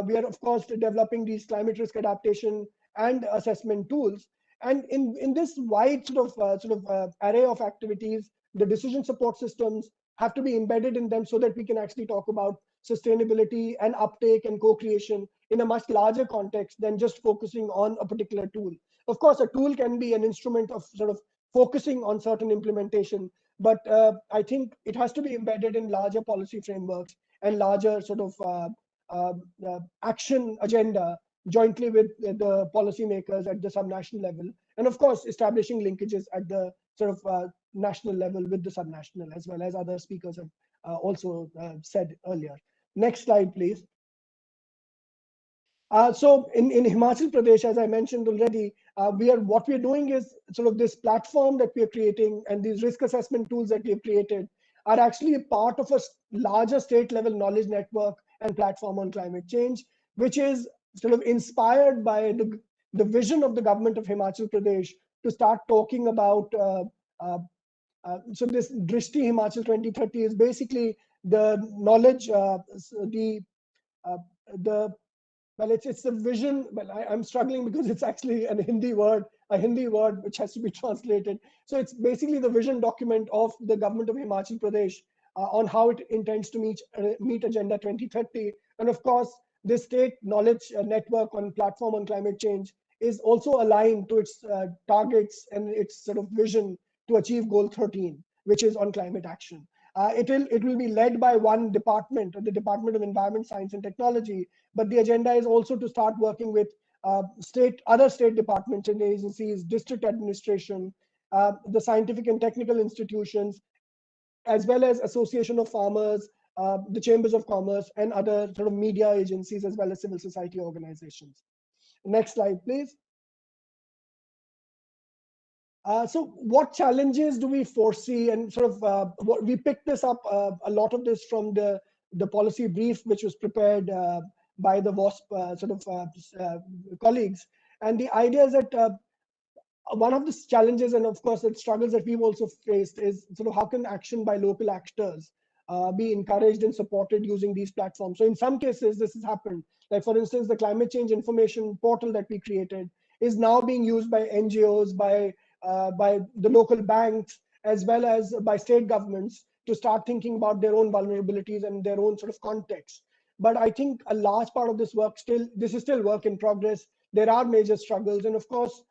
We are of course developing these climate risk adaptation and assessment tools. And in this wide sort of array of activities, the decision support systems have to be embedded in them so that we can actually talk about sustainability and uptake and co-creation in a much larger context than just focusing on a particular tool. Of course, a tool can be an instrument of sort of focusing on certain implementation, but I think it has to be embedded in larger policy frameworks and larger sort of action agenda jointly with the policymakers at the subnational level, and of course establishing linkages at the sort of national level with the subnational, as well as other speakers have also said earlier. Next slide, please. So in Himachal Pradesh, as I mentioned already, what we're doing is sort of this platform that we are creating and these risk assessment tools that we have created are actually a part of a larger state level knowledge network and platform on climate change, which is sort of inspired by the vision of the government of Himachal Pradesh to start talking about so this Drishti Himachal 2030 is basically the knowledge, well, it's a vision. Well, I'm struggling because it's actually a Hindi word which has to be translated. So it's basically the vision document of the government of Himachal Pradesh on how it intends to meet Agenda 2030. And of course, this state knowledge network on platform on climate change is also aligned to its targets and its sort of vision to achieve goal 13, which is on climate action. It will be led by one department, the Department of Environment, Science and Technology, but the agenda is also to start working with other state departments and agencies, district administration, the scientific and technical institutions, as well as Association of Farmers, the Chambers of Commerce, and other sort of media agencies, as well as civil society organizations. Next slide, please. So what challenges do we foresee? And sort of we picked this up, a lot of this from the policy brief, which was prepared by the WASP colleagues. And the idea is that one of the challenges, and of course the struggles that we've also faced, is sort of how can action by local actors be encouraged and supported using these platforms. So in some cases, this has happened. Like for instance, the climate change information portal that we created is now being used by NGOs, by the local banks, as well as by state governments to start thinking about their own vulnerabilities and their own sort of context. But I think a large part of this work this is still work in progress. There are major struggles, and of course,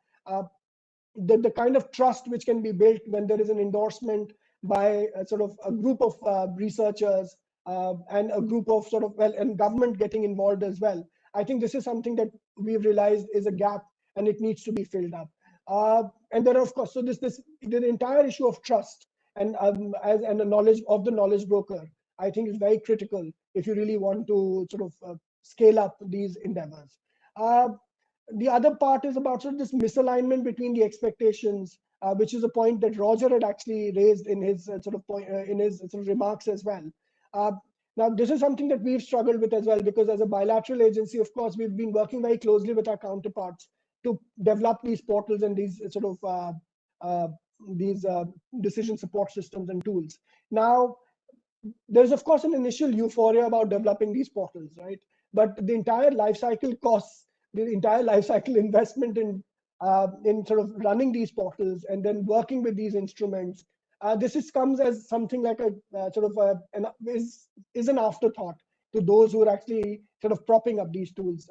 the kind of trust which can be built when there is an endorsement by sort of a group of researchers and a group of and government getting involved as well. I think this is something that we've realized is a gap and it needs to be filled up. And there are, of course, so the entire issue of trust and the knowledge of the knowledge broker, I think is very critical if you really want to sort of scale up these endeavors. The other part is about sort of this misalignment between the expectations, which is a point that Roger had actually raised in his remarks as well. Now, this is something that we've struggled with as well, because as a bilateral agency, of course, we've been working very closely with our counterparts to develop these portals and these decision support systems and tools. Now, there's of course an initial euphoria about developing these portals, right? But the entire life cycle costs, the entire life cycle investment in sort of running these portals and then working with these instruments, comes as something like is an afterthought to those who are actually sort of propping up these tools,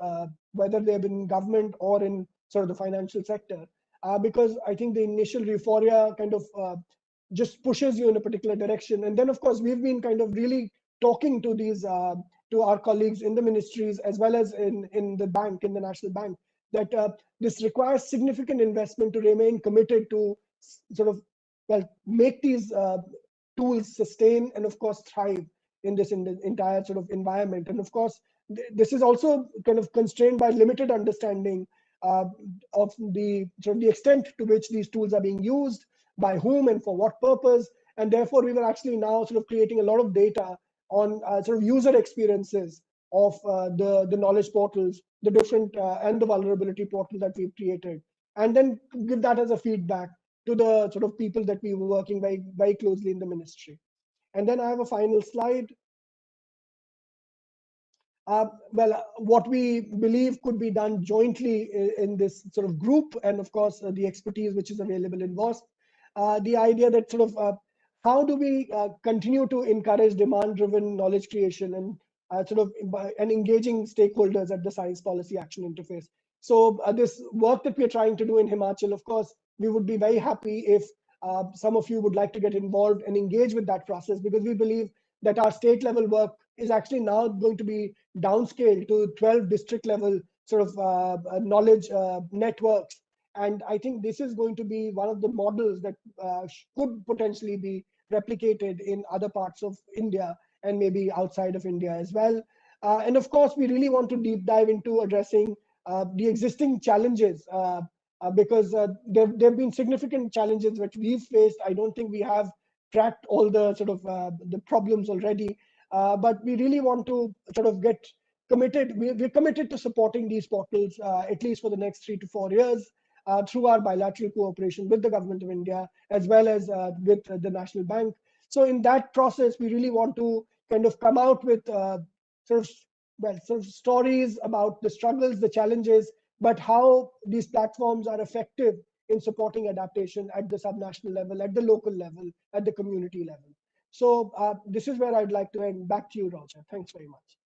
whether they've been in government or in sort of the financial sector, because I think the initial euphoria kind of just pushes you in a particular direction. And then of course we've been kind of really talking to these to our colleagues in the ministries as well as in the bank, in the National Bank, that this requires significant investment to remain committed to sort of make these tools sustain and of course thrive in this entire sort of environment. And of course this is also kind of constrained by limited understanding of the extent to which these tools are being used, by whom and for what purpose. And therefore we were actually now sort of creating a lot of data on sort of user experiences of the knowledge portals, the different and the vulnerability portals that we've created, and then give that as a feedback to the sort of people that we were working very, very closely in the ministry. And then I have a final slide. What we believe could be done jointly in this sort of group, and of course the expertise which is available in WASP, the idea that sort of how do we continue to encourage demand-driven knowledge creation and and engaging stakeholders at the science policy action interface. So this work that we're trying to do in Himachal, of course, we would be very happy if some of you would like to get involved and engage with that process, because we believe that our state level work is actually now going to be downscaled to 12 district level sort of knowledge networks. And I think this is going to be one of the models that could potentially be replicated in other parts of India and maybe outside of India as well. And of course, we really want to deep dive into addressing the existing challenges, because there have been significant challenges which we've faced. I don't think we have tracked all the sort of the problems already, but we really want to sort of get committed. We're committed to supporting these portals at least for the next 3 to 4 years through our bilateral cooperation with the Government of India as well as with the National Bank. So in that process, we really want to kind of come out with sort of stories about the struggles, the challenges, but how these platforms are effective in supporting adaptation at the subnational level, at the local level, at the community level. So this is where I'd like to end. Back to you, Roger. Thanks very much.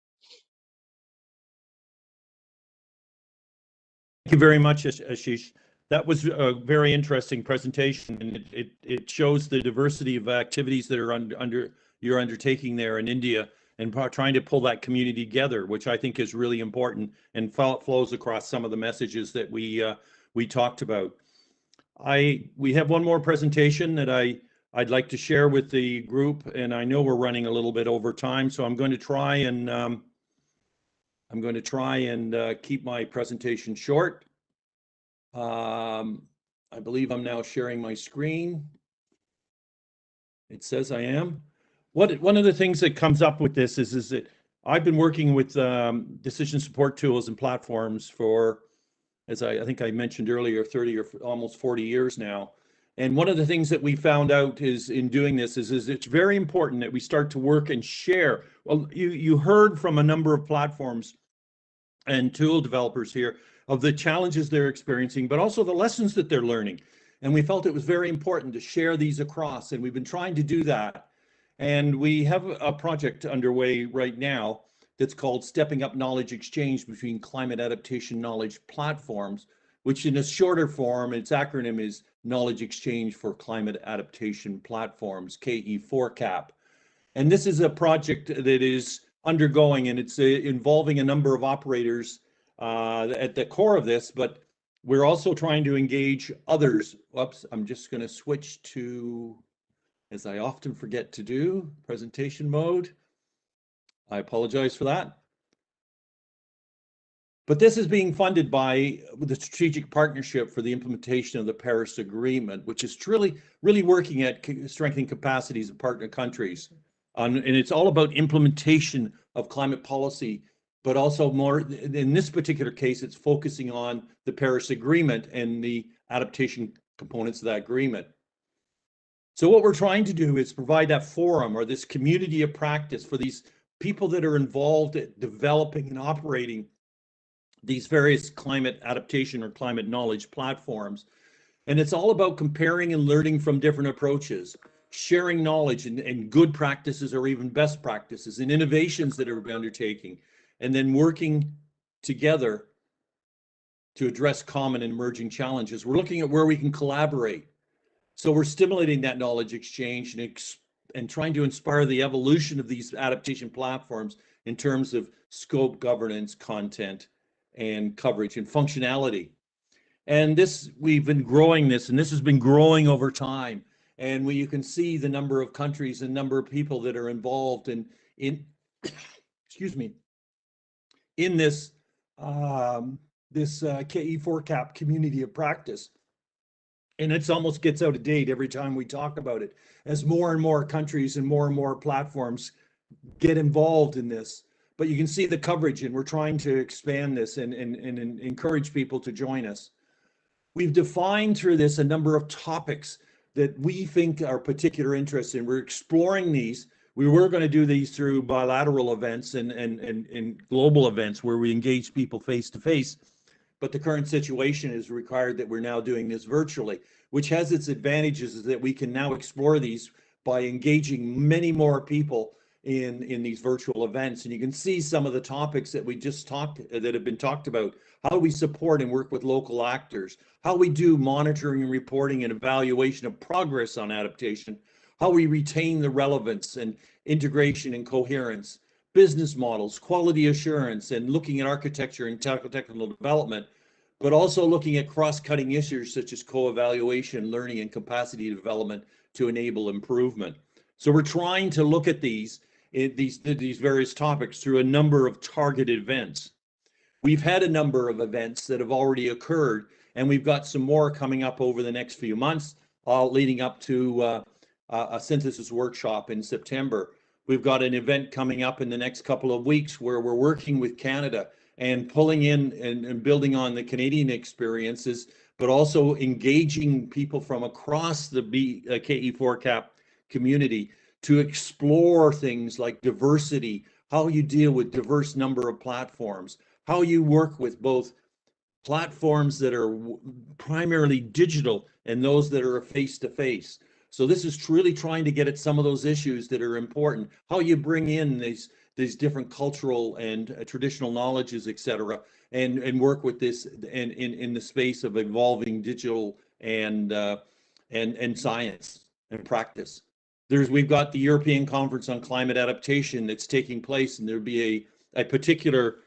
Thank you very much, Ashish. That was a very interesting presentation, and it shows the diversity of activities that are you're undertaking there in India, and trying to pull that community together, which I think is really important and flows across some of the messages that we talked about. We have one more presentation that I'd like to share with the group, and I know we're running a little bit over time, so I'm going to try and keep my presentation short. I believe I'm now sharing my screen. It says I am. One of the things that comes up with this is that I've been working with decision support tools and platforms for, as I think I mentioned earlier, 30 or almost 40 years now. And one of the things that we found out is in doing this is it's very important that we start to work and share. Well, you heard from a number of platforms and tool developers here of the challenges they're experiencing, but also the lessons that they're learning. And we felt it was very important to share these across, and we've been trying to do that. And we have a project underway right now that's called Stepping Up Knowledge Exchange between Climate Adaptation Knowledge Platforms, which in a shorter form, its acronym is Knowledge Exchange for Climate Adaptation Platforms, KE4CAP. And this is a project that is undergoing, and it's involving a number of operators at the core of this, but we're also trying to engage others. Whoops, I'm just going to switch to, as I often forget to do, presentation mode. I apologize for that. But this is being funded by the Strategic Partnership for the Implementation of the Paris Agreement, which is really working at strengthening capacities of partner countries. And it's all about implementation of climate policy, but also more, in this particular case, it's focusing on the Paris Agreement and the adaptation components of that agreement. So what we're trying to do is provide that forum or this community of practice for these people that are involved at developing and operating these various climate adaptation or climate knowledge platforms. And it's all about comparing and learning from different approaches, sharing knowledge and good practices or even best practices and innovations that are undertaking, and then working together to address common and emerging challenges. We're looking at where we can collaborate. So we're stimulating that knowledge exchange and trying to inspire the evolution of these adaptation platforms in terms of scope, governance, content, and coverage and functionality. And this, we've been growing this, and this has been growing over time. And you can see the number of countries and number of people that are involved in excuse me, in this KE4CAP community of practice. And it almost gets out of date every time we talk about it, as more and more countries and more platforms get involved in this. But you can see the coverage, and we're trying to expand this and encourage people to join us. We've defined through this a number of topics that we think are particular interest in. We're exploring these. We were going to do these through bilateral events and global events where we engage people face to face. But the current situation has required that we're now doing this virtually, which has its advantages, is that we can now explore these by engaging many more people in these virtual events. And you can see some of the topics that we just that have been talked about, how we support and work with local actors, how we do monitoring and reporting and evaluation of progress on adaptation, how we retain the relevance and integration and coherence, business models, quality assurance, and looking at architecture and technical development, but also looking at cross-cutting issues such as co-evaluation, learning, and capacity development to enable improvement. So we're trying to look at these various topics through a number of targeted events. We've had a number of events that have already occurred, and we've got some more coming up over the next few months, leading up to a synthesis workshop in September. We've got an event coming up in the next couple of weeks where we're working with Canada and pulling in and building on the Canadian experiences, but also engaging people from across the KE4CAP community to explore things like diversity, how you deal with diverse number of platforms, how you work with both platforms that are primarily digital and those that are face-to-face. So this is really trying to get at some of those issues that are important, how you bring in these different cultural and traditional knowledges, et cetera, and work with this in the space of evolving digital and science and practice. We've got the European Conference on Climate Adaptation that's taking place, and there'll be a particular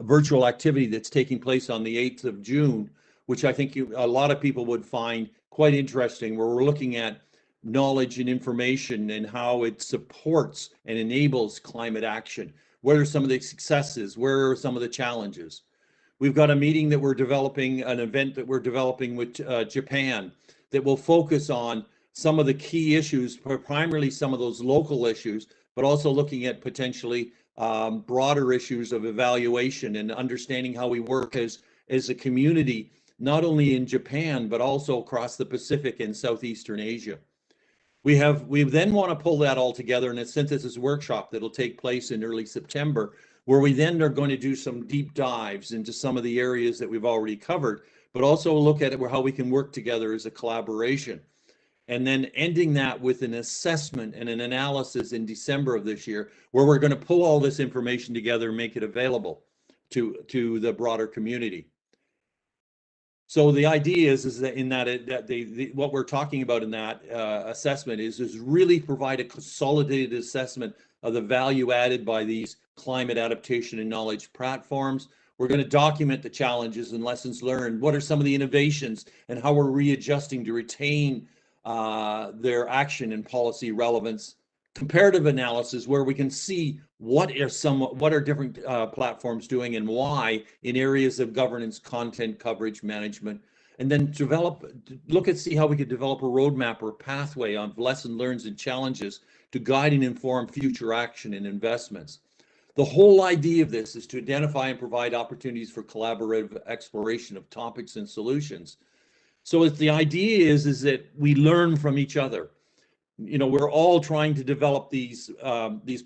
virtual activity that's taking place on the 8th of June, which I think a lot of people would find quite interesting, where we're looking at knowledge and information and how it supports and enables climate action. What are some of the successes? Where are some of the challenges? We've got a meeting that we're developing, an event that we're developing with Japan that will focus on some of the key issues, primarily some of those local issues, but also looking at potentially broader issues of evaluation and understanding how we work as a community, not only in Japan, but also across the Pacific and Southeastern Asia. We then want to pull that all together in a synthesis workshop that'll take place in early September, where we then are going to do some deep dives into some of the areas that we've already covered, but also look at how we can work together as a collaboration. and then ending that with an assessment and an analysis in December of this year, where we're going to pull all this information together and make it available to the broader community. So the idea is that in that what we're talking about in that assessment is really provide a consolidated assessment of the value added by these climate adaptation and knowledge platforms. We're going to document the challenges and lessons learned. What are some of the innovations and how we're readjusting to retain their action and policy relevance. Comparative analysis where we can see what are different platforms doing and why in areas of governance, content, coverage, management, and then see how we could develop a roadmap or a pathway on lesson learns and challenges to guide and inform future action and investments. The whole idea of this is to identify and provide opportunities for collaborative exploration of topics and solutions. So the idea is that we learn from each other. You know, we're all trying to develop these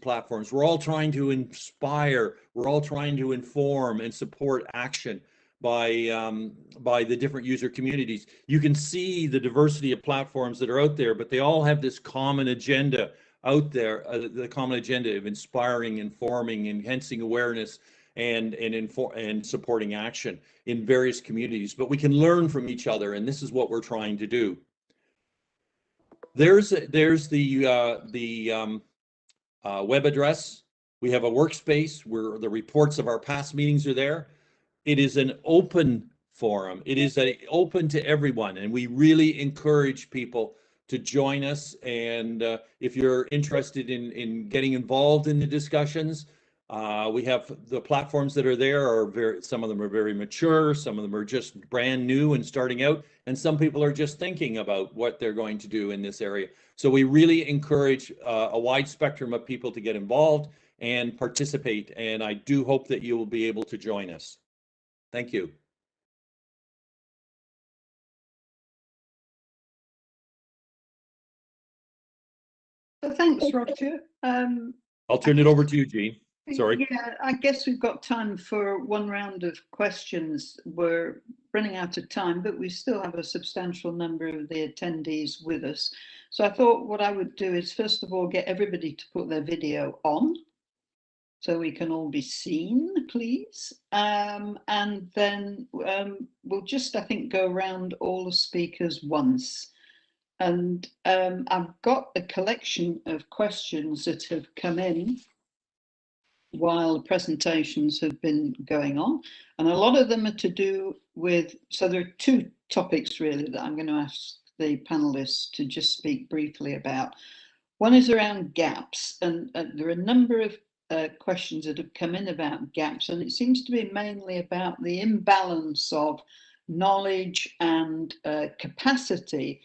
platforms. We're all trying to inspire. We're all trying to inform and support action by the different user communities. You can see the diversity of platforms that are out there, but they all have this common agenda out there, the common agenda of inspiring, informing, enhancing awareness, and supporting action in various communities. But we can learn from each other, and this is what we're trying to do. There's the web address. We have a workspace where the reports of our past meetings are there. It is an open forum. It is open to everyone, and we really encourage people to join us. And if you're interested in getting involved in the discussions, we have the platforms that are there some of them are very mature, some of them are just brand new and starting out, and some people are just thinking about what they're going to do in this area. So we really encourage a wide spectrum of people to get involved and participate, and I do hope that you will be able to join us. Thank you. So thanks, Roger. I'll turn it over to you, Jean. Sorry. Yeah, I guess we've got time for one round of questions. We're running out of time, but we still have a substantial number of the attendees with us. So I thought what I would do is, first of all, get everybody to put their video on so we can all be seen, please. And then we'll just, I think, go around all the speakers once. And I've got a collection of questions that have come in while the presentations have been going on. And a lot of them are to do with, so there are two topics really that I'm going to ask the panelists to just speak briefly about. One is around gaps, and there are a number of questions that have come in about gaps, and it seems to be mainly about the imbalance of knowledge and capacity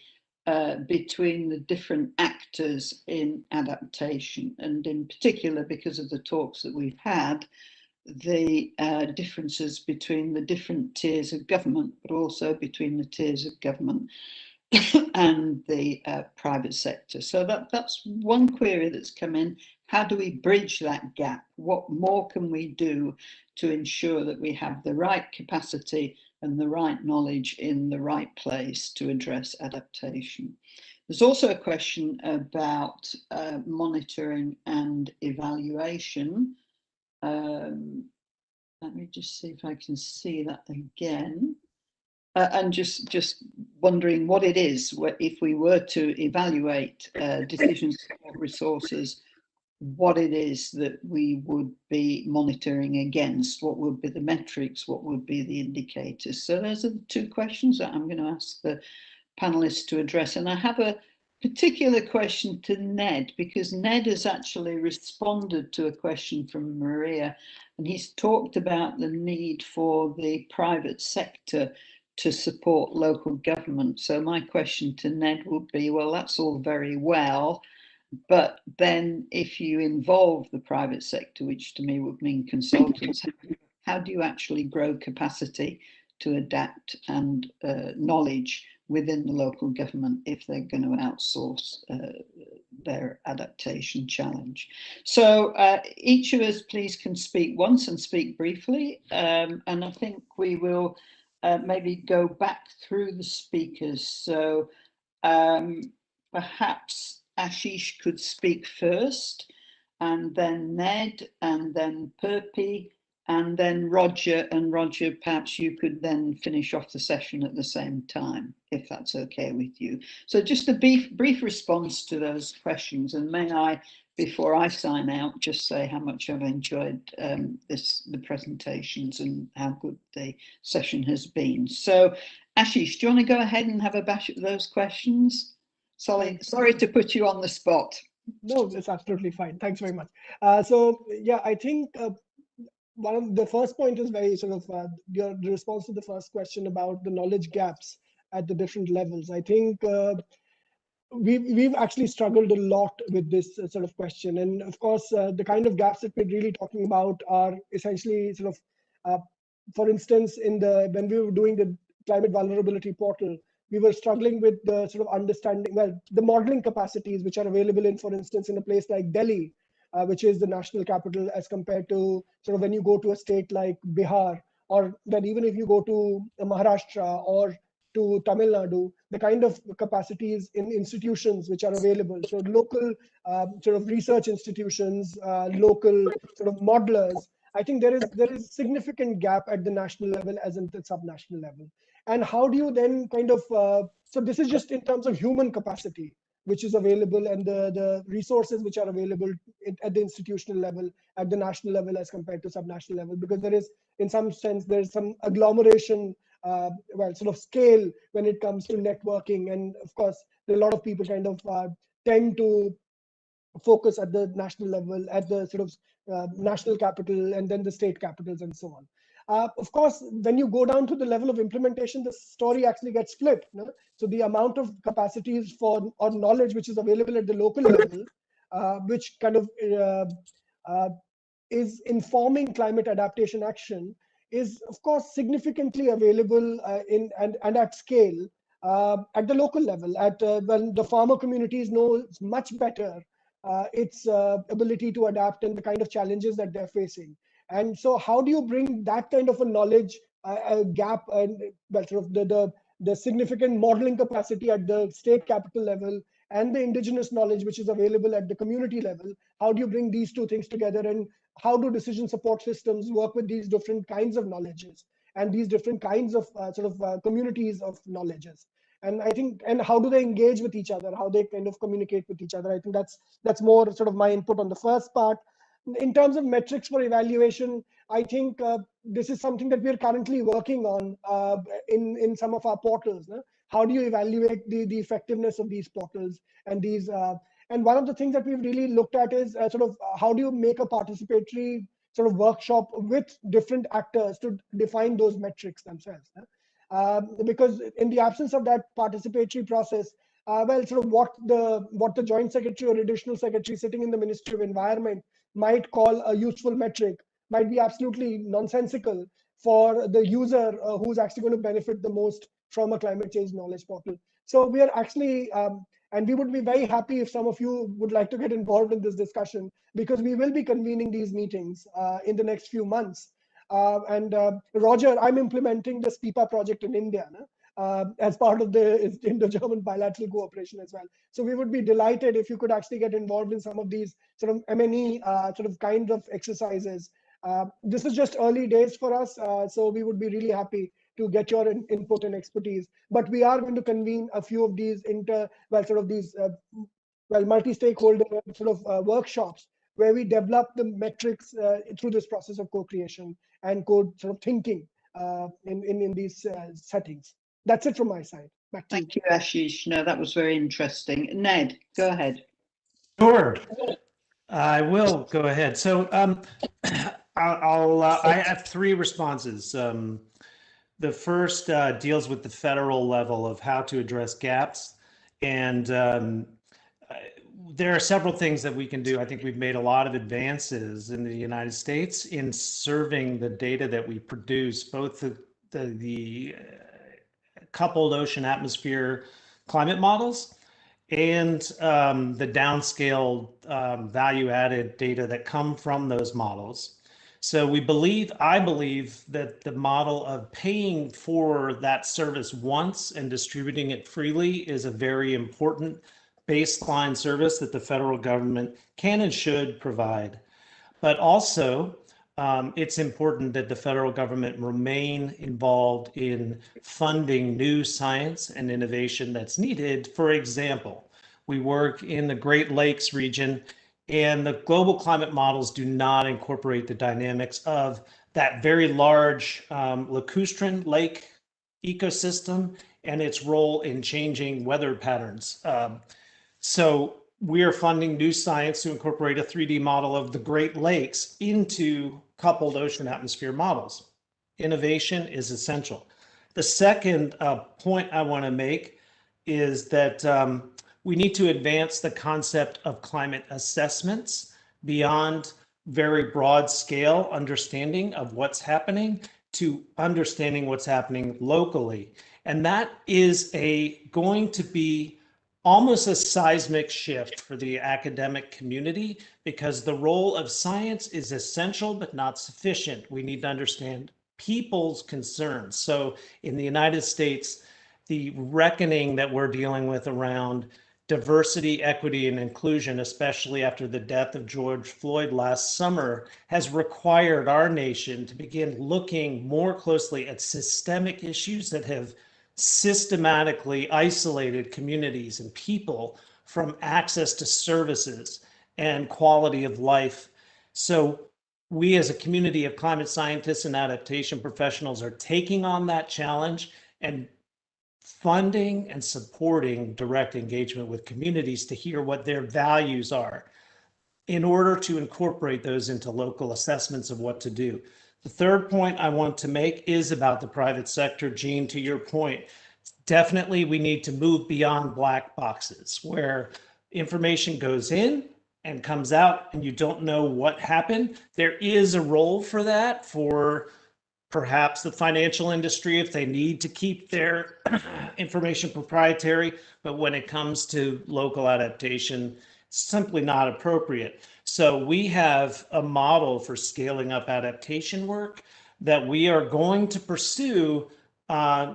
between the different actors in adaptation, and in particular, because of the talks that we've had, the differences between the different tiers of government, but also between the tiers of government and the private sector. So that's one query that's come in. How do we bridge that gap? What more can we do to ensure that we have the right capacity and the right knowledge in the right place to address adaptation? There's also a question about monitoring and evaluation. Let me just see if I can see that again. And just wondering what it is, if we were to evaluate decision support resources, what it is that we would be monitoring against, what would be the metrics, what would be the indicators. So those are the two questions that I'm going to ask the panelists to address. And I have a particular question to Ned, because Ned has actually responded to a question from Maria, and he's talked about the need for the private sector to support local government. So my question to Ned would be, well, that's all very well, but then if you involve the private sector, which to me would mean consultants, how do you actually grow capacity to adapt and knowledge within the local government if they're going to outsource their adaptation challenge? So each of us, please, can speak once and speak briefly. And I think we will maybe go back through the speakers. So perhaps Ashish could speak first, and then Ned, and then Perpi, and then Roger. And Roger, perhaps you could then finish off the session at the same time, if that's okay with you. So just a brief response to those questions. And may I, before I sign out, just say how much I've enjoyed the presentations and how good the session has been. So Ashish, do you want to go ahead and have a bash at those questions? Sorry to put you on the spot. No, that's absolutely fine. Thanks very much. So yeah, I think one of the first point is very sort of your response to the first question about the knowledge gaps at the different levels. I think we've actually struggled a lot with this sort of question, and of course the kind of gaps that we're really talking about are essentially sort of, for instance, when we were doing the climate vulnerability portal, we were struggling with the sort of understanding, well, the modeling capacities which are available in, for instance, in a place like Delhi, which is the national capital, as compared to sort of when you go to a state like Bihar, or then even if you go to Maharashtra or to Tamil Nadu, the kind of capacities in institutions which are available. So local sort of research institutions, local sort of modelers. I think there is significant gap at the national level as in the subnational level. And how do you then kind of, so this is just in terms of human capacity, which is available, and the resources which are available at the institutional level, at the national level as compared to subnational level, because there is, in some sense, there's some agglomeration, well, sort of scale when it comes to networking. And of course, there are a lot of people kind of tend to focus at the national level, at the sort of national capital, and then the state capitals and so on. Of course, when you go down to the level of implementation, the story actually gets flipped. No? So the amount of capacities for or knowledge which is available at the local level, which kind of is informing climate adaptation action, is of course significantly available and at scale at the local level. When the farmer communities know much better its ability to adapt and the kind of challenges that they're facing. And so how do you bring that kind of a knowledge gap and well, sort of the significant modeling capacity at the state capital level and the indigenous knowledge which is available at the community level? How do you bring these two things together, and how do decision support systems work with these different kinds of knowledges and these different kinds of communities of knowledges? And I think, and how do they engage with each other? How they kind of communicate with each other? I think that's more sort of my input on the first part. In terms of metrics for evaluation, I think this is something that we're currently working on in some of our portals. No? How do you evaluate the effectiveness of these portals and these? And one of the things that we've really looked at is sort of how do you make a participatory sort of workshop with different actors to define those metrics themselves. No? Because in the absence of that participatory process, well, sort of what the Joint Secretary or Additional Secretary sitting in the Ministry of Environment might call a useful metric might be absolutely nonsensical for the user who's actually going to benefit the most from a climate change knowledge portal. So we are actually, and we would be very happy if some of you would like to get involved in this discussion, because we will be convening these meetings in the next few months. Roger, I'm implementing the SPIPA project in India. No? As part of the Indo-German bilateral cooperation as well. So we would be delighted if you could actually get involved in some of these sort of M&E sort of kind of exercises. This is just early days for us, so we would be really happy to get your input and expertise. But we are going to convene a few of these multi-stakeholder sort of workshops where we develop the metrics through this process of co-creation and code sort of thinking in these settings. That's it from my side. Back to Thank you, Ashish. No, that was very interesting. Ned, go ahead. Sure, I will go ahead. So I have three responses. The first deals with the federal level of how to address gaps. And there are several things that we can do. I think we've made a lot of advances in the United States in serving the data that we produce, both the coupled ocean atmosphere climate models and the downscale value-added data that come from those models. So I believe that the model of paying for that service once and distributing it freely is a very important baseline service that the federal government can and should provide. But also, it's important that the federal government remain involved in funding new science and innovation that's needed. For example, we work in the Great Lakes region, and the global climate models do not incorporate the dynamics of that very large lacustrine lake ecosystem and its role in changing weather patterns. So we are funding new science to incorporate a 3D model of the Great Lakes into coupled ocean atmosphere models. Innovation is essential. The second point I want to make is that we need to advance the concept of climate assessments beyond very broad scale understanding of what's happening to understanding what's happening locally. And that is going to be almost a seismic shift for the academic community, because the role of science is essential but not sufficient. We need to understand people's concerns. So in the United States, the reckoning that we're dealing with around diversity, equity, and inclusion, especially after the death of George Floyd last summer, has required our nation to begin looking more closely at systemic issues that have systematically isolated communities and people from access to services and quality of life. So we as a community of climate scientists and adaptation professionals are taking on that challenge and funding and supporting direct engagement with communities to hear what their values are in order to incorporate those into local assessments of what to do. The third point I want to make is about the private sector. Gene, to your point, definitely we need to move beyond black boxes where information goes in and comes out and you don't know what happened. There is a role for that for perhaps the financial industry if they need to keep their information proprietary, but when it comes to local adaptation, it's simply not appropriate. So we have a model for scaling up adaptation work that we are going to pursue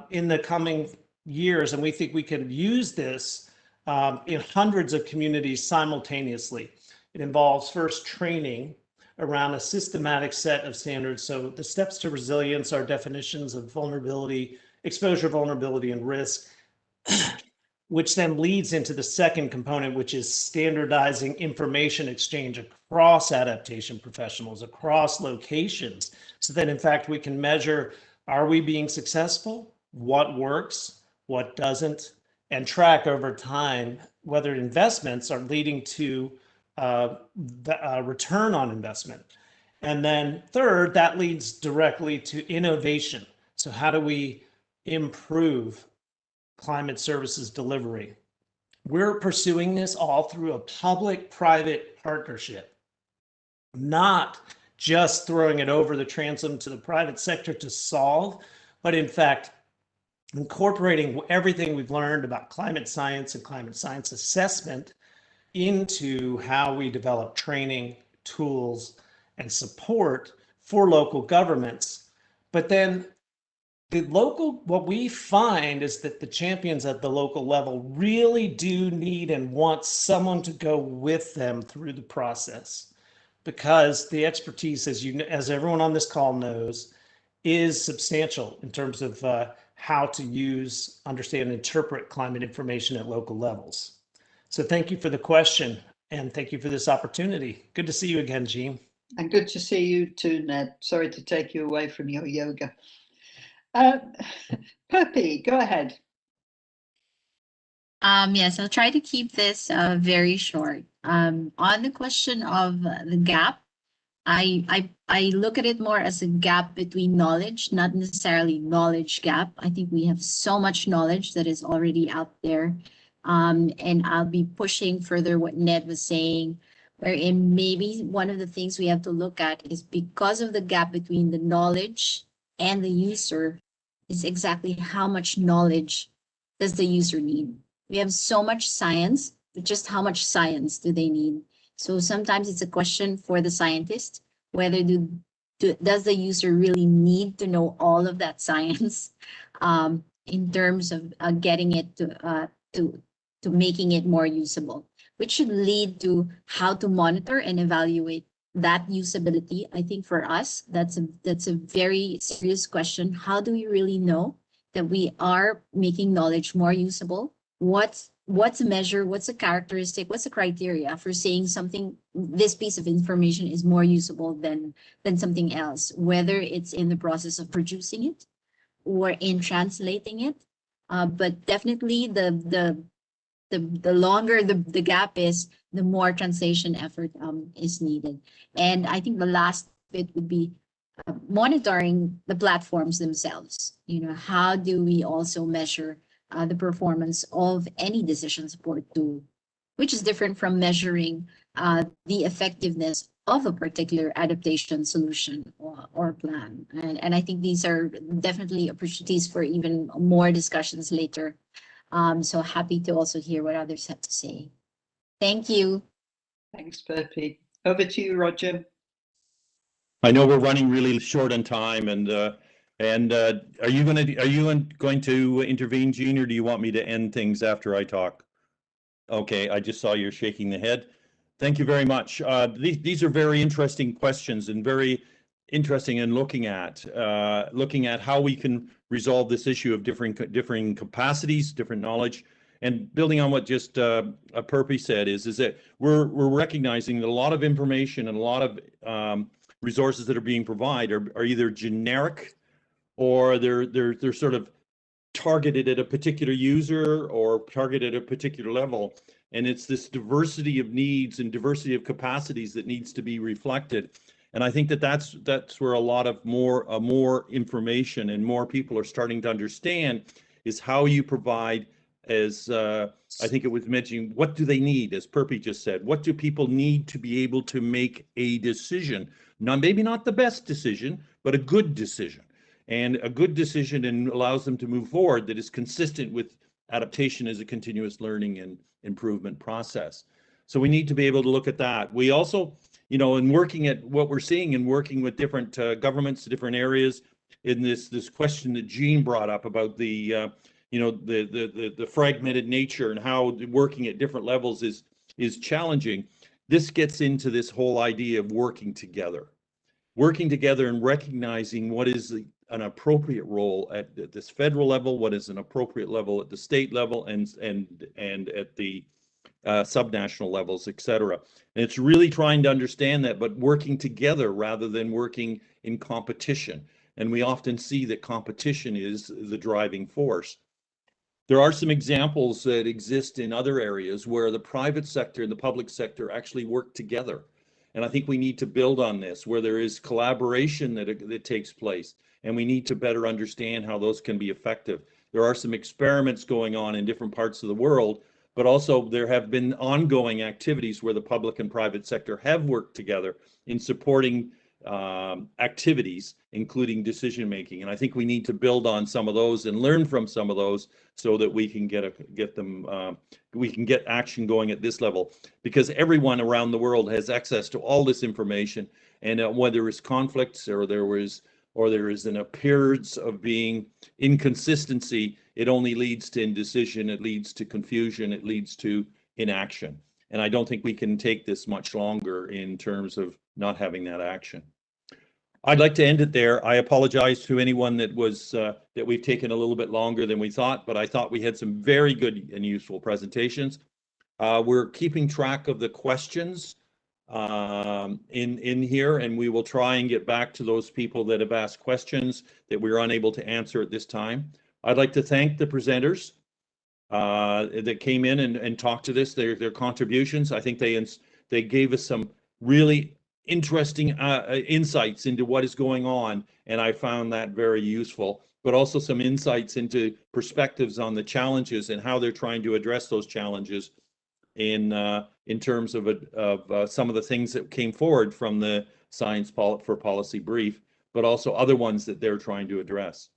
in the coming years, and we think we can use this in hundreds of communities simultaneously. It involves first training around a systematic set of standards. So the steps to resilience are definitions of vulnerability, exposure, vulnerability, and risk, which then leads into the second component, which is standardizing information exchange across adaptation professionals, across locations, so that in fact we can measure, are we being successful? What works, what doesn't, and track over time whether investments are leading to return on investment. And then third, that leads directly to innovation. So how do we improve climate services delivery? We're pursuing this all through a public-private partnership, not just throwing it over the transom to the private sector to solve, but in fact, incorporating everything we've learned about climate science and climate science assessment into how we develop training, tools, and support for local governments. But then what we find is that the champions at the local level really do need and want someone to go with them through the process, because the expertise, as everyone on this call knows, is substantial in terms of how to use, understand, and interpret climate information at local levels. So thank you for the question, and thank you for this opportunity. Good to see you again, Jean. And good to see you too, Ned. Sorry to take you away from your yoga. Perpi, go ahead. Yes, I'll try to keep this very short. On the question of the gap, I look at it more as a gap between knowledge, not necessarily knowledge gap. I think we have so much knowledge that is already out there. And I'll be pushing further what Ned was saying, wherein maybe one of the things we have to look at is, because of the gap between the knowledge and the user, is exactly how much knowledge does the user need. We have so much science, but just how much science do they need? So sometimes it's a question for the scientist, whether does the user really need to know all of that science in terms of getting it to to making it more usable, which should lead to how to monitor and evaluate that usability. I think for us, that's a very serious question. How do we really know that we are making knowledge more usable? What's a measure? What's a characteristic? What's a criteria for saying something, this piece of information is more usable than something else, whether it's in the process of producing it or in translating it. But definitely the longer the gap is, the more translation effort is needed. And I think the last bit would be monitoring the platforms themselves. How do we also measure the performance of any decision support tool, which is different from measuring the effectiveness of a particular adaptation solution or plan. And I think these are definitely opportunities for even more discussions later. So happy to also hear what others have to say. Thank you. Thanks, Burpee. Over to you, Roger. I know we're running really short on time, and are you going to intervene, Jean, or do you want me to end things after I talk? Okay, I just saw you're shaking the head. Thank you very much. These are very interesting questions and very interesting in looking at how we can resolve this issue of differing capacities, different knowledge. And building on what just Perpy said is that we're recognizing that a lot of information and a lot of resources that are being provided are either generic or they're sort of targeted at a particular user or targeted at a particular level. And it's this diversity of needs and diversity of capacities that needs to be reflected. And I think that's where a lot of more information and more people are starting to understand is how you provide, as I think it was mentioning, what do they need, as Perpy just said, what do people need to be able to make a decision? Maybe not the best decision, but a good decision. And a good decision and allows them to move forward that is consistent with adaptation as a continuous learning and improvement process. So we need to be able to look at that. We also, in working at what we're seeing and working with different governments, different areas, in this question that Jean brought up about the fragmented nature and how working at different levels is challenging. This gets into this whole idea of working together and recognizing what is an appropriate role at this federal level, what is an appropriate level at the state level, and at the subnational levels, et cetera. And it's really trying to understand that, but working together rather than working in competition. And we often see that competition is the driving force. There are some examples that exist in other areas where the private sector and the public sector actually work together. And I think we need to build on this, where there is collaboration that takes place, and we need to better understand how those can be effective. There are some experiments going on in different parts of the world, but also there have been ongoing activities where the public and private sector have worked together in supporting activities, including decision making. And I think we need to build on some of those and learn from some of those so that we can we can get action going at this level, because everyone around the world has access to all this information. And whether it's conflicts or there is an appearance of being inconsistency, it only leads to indecision, it leads to confusion, it leads to inaction. And I don't think we can take this much longer in terms of not having that action. I'd like to end it there. I apologize to anyone that we've taken a little bit longer than we thought, but I thought we had some very good and useful presentations. We're keeping track of the questions in here, and we will try and get back to those people that have asked questions that we were unable to answer at this time. I'd like to thank the presenters that came in and talked to this, their contributions. I think they gave us some really interesting insights into what is going on, and I found that very useful, but also some insights into perspectives on the challenges and how they're trying to address those challenges in terms of some of the things that came forward from the Science for Policy brief, but also other ones that they're trying to address.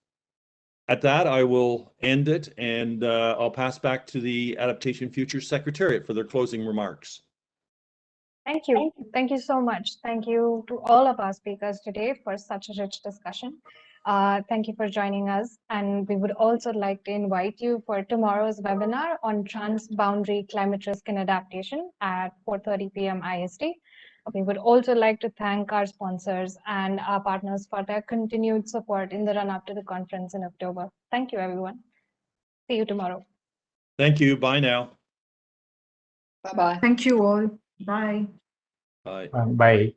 At that, I will end it, and I'll pass back to the Adaptation Futures Secretariat for their closing remarks. Thank you. Thank you so much. Thank you to all of our speakers today for such a rich discussion. Thank you for joining us. And we would also like to invite you for tomorrow's webinar on transboundary climate risk and adaptation at 4:30 p.m. IST. We would also like to thank our sponsors and our partners for their continued support in the run-up to the conference in October. Thank you, everyone. See you tomorrow. Thank you. Bye now. Bye-bye. Thank you all. Bye. Bye. Bye.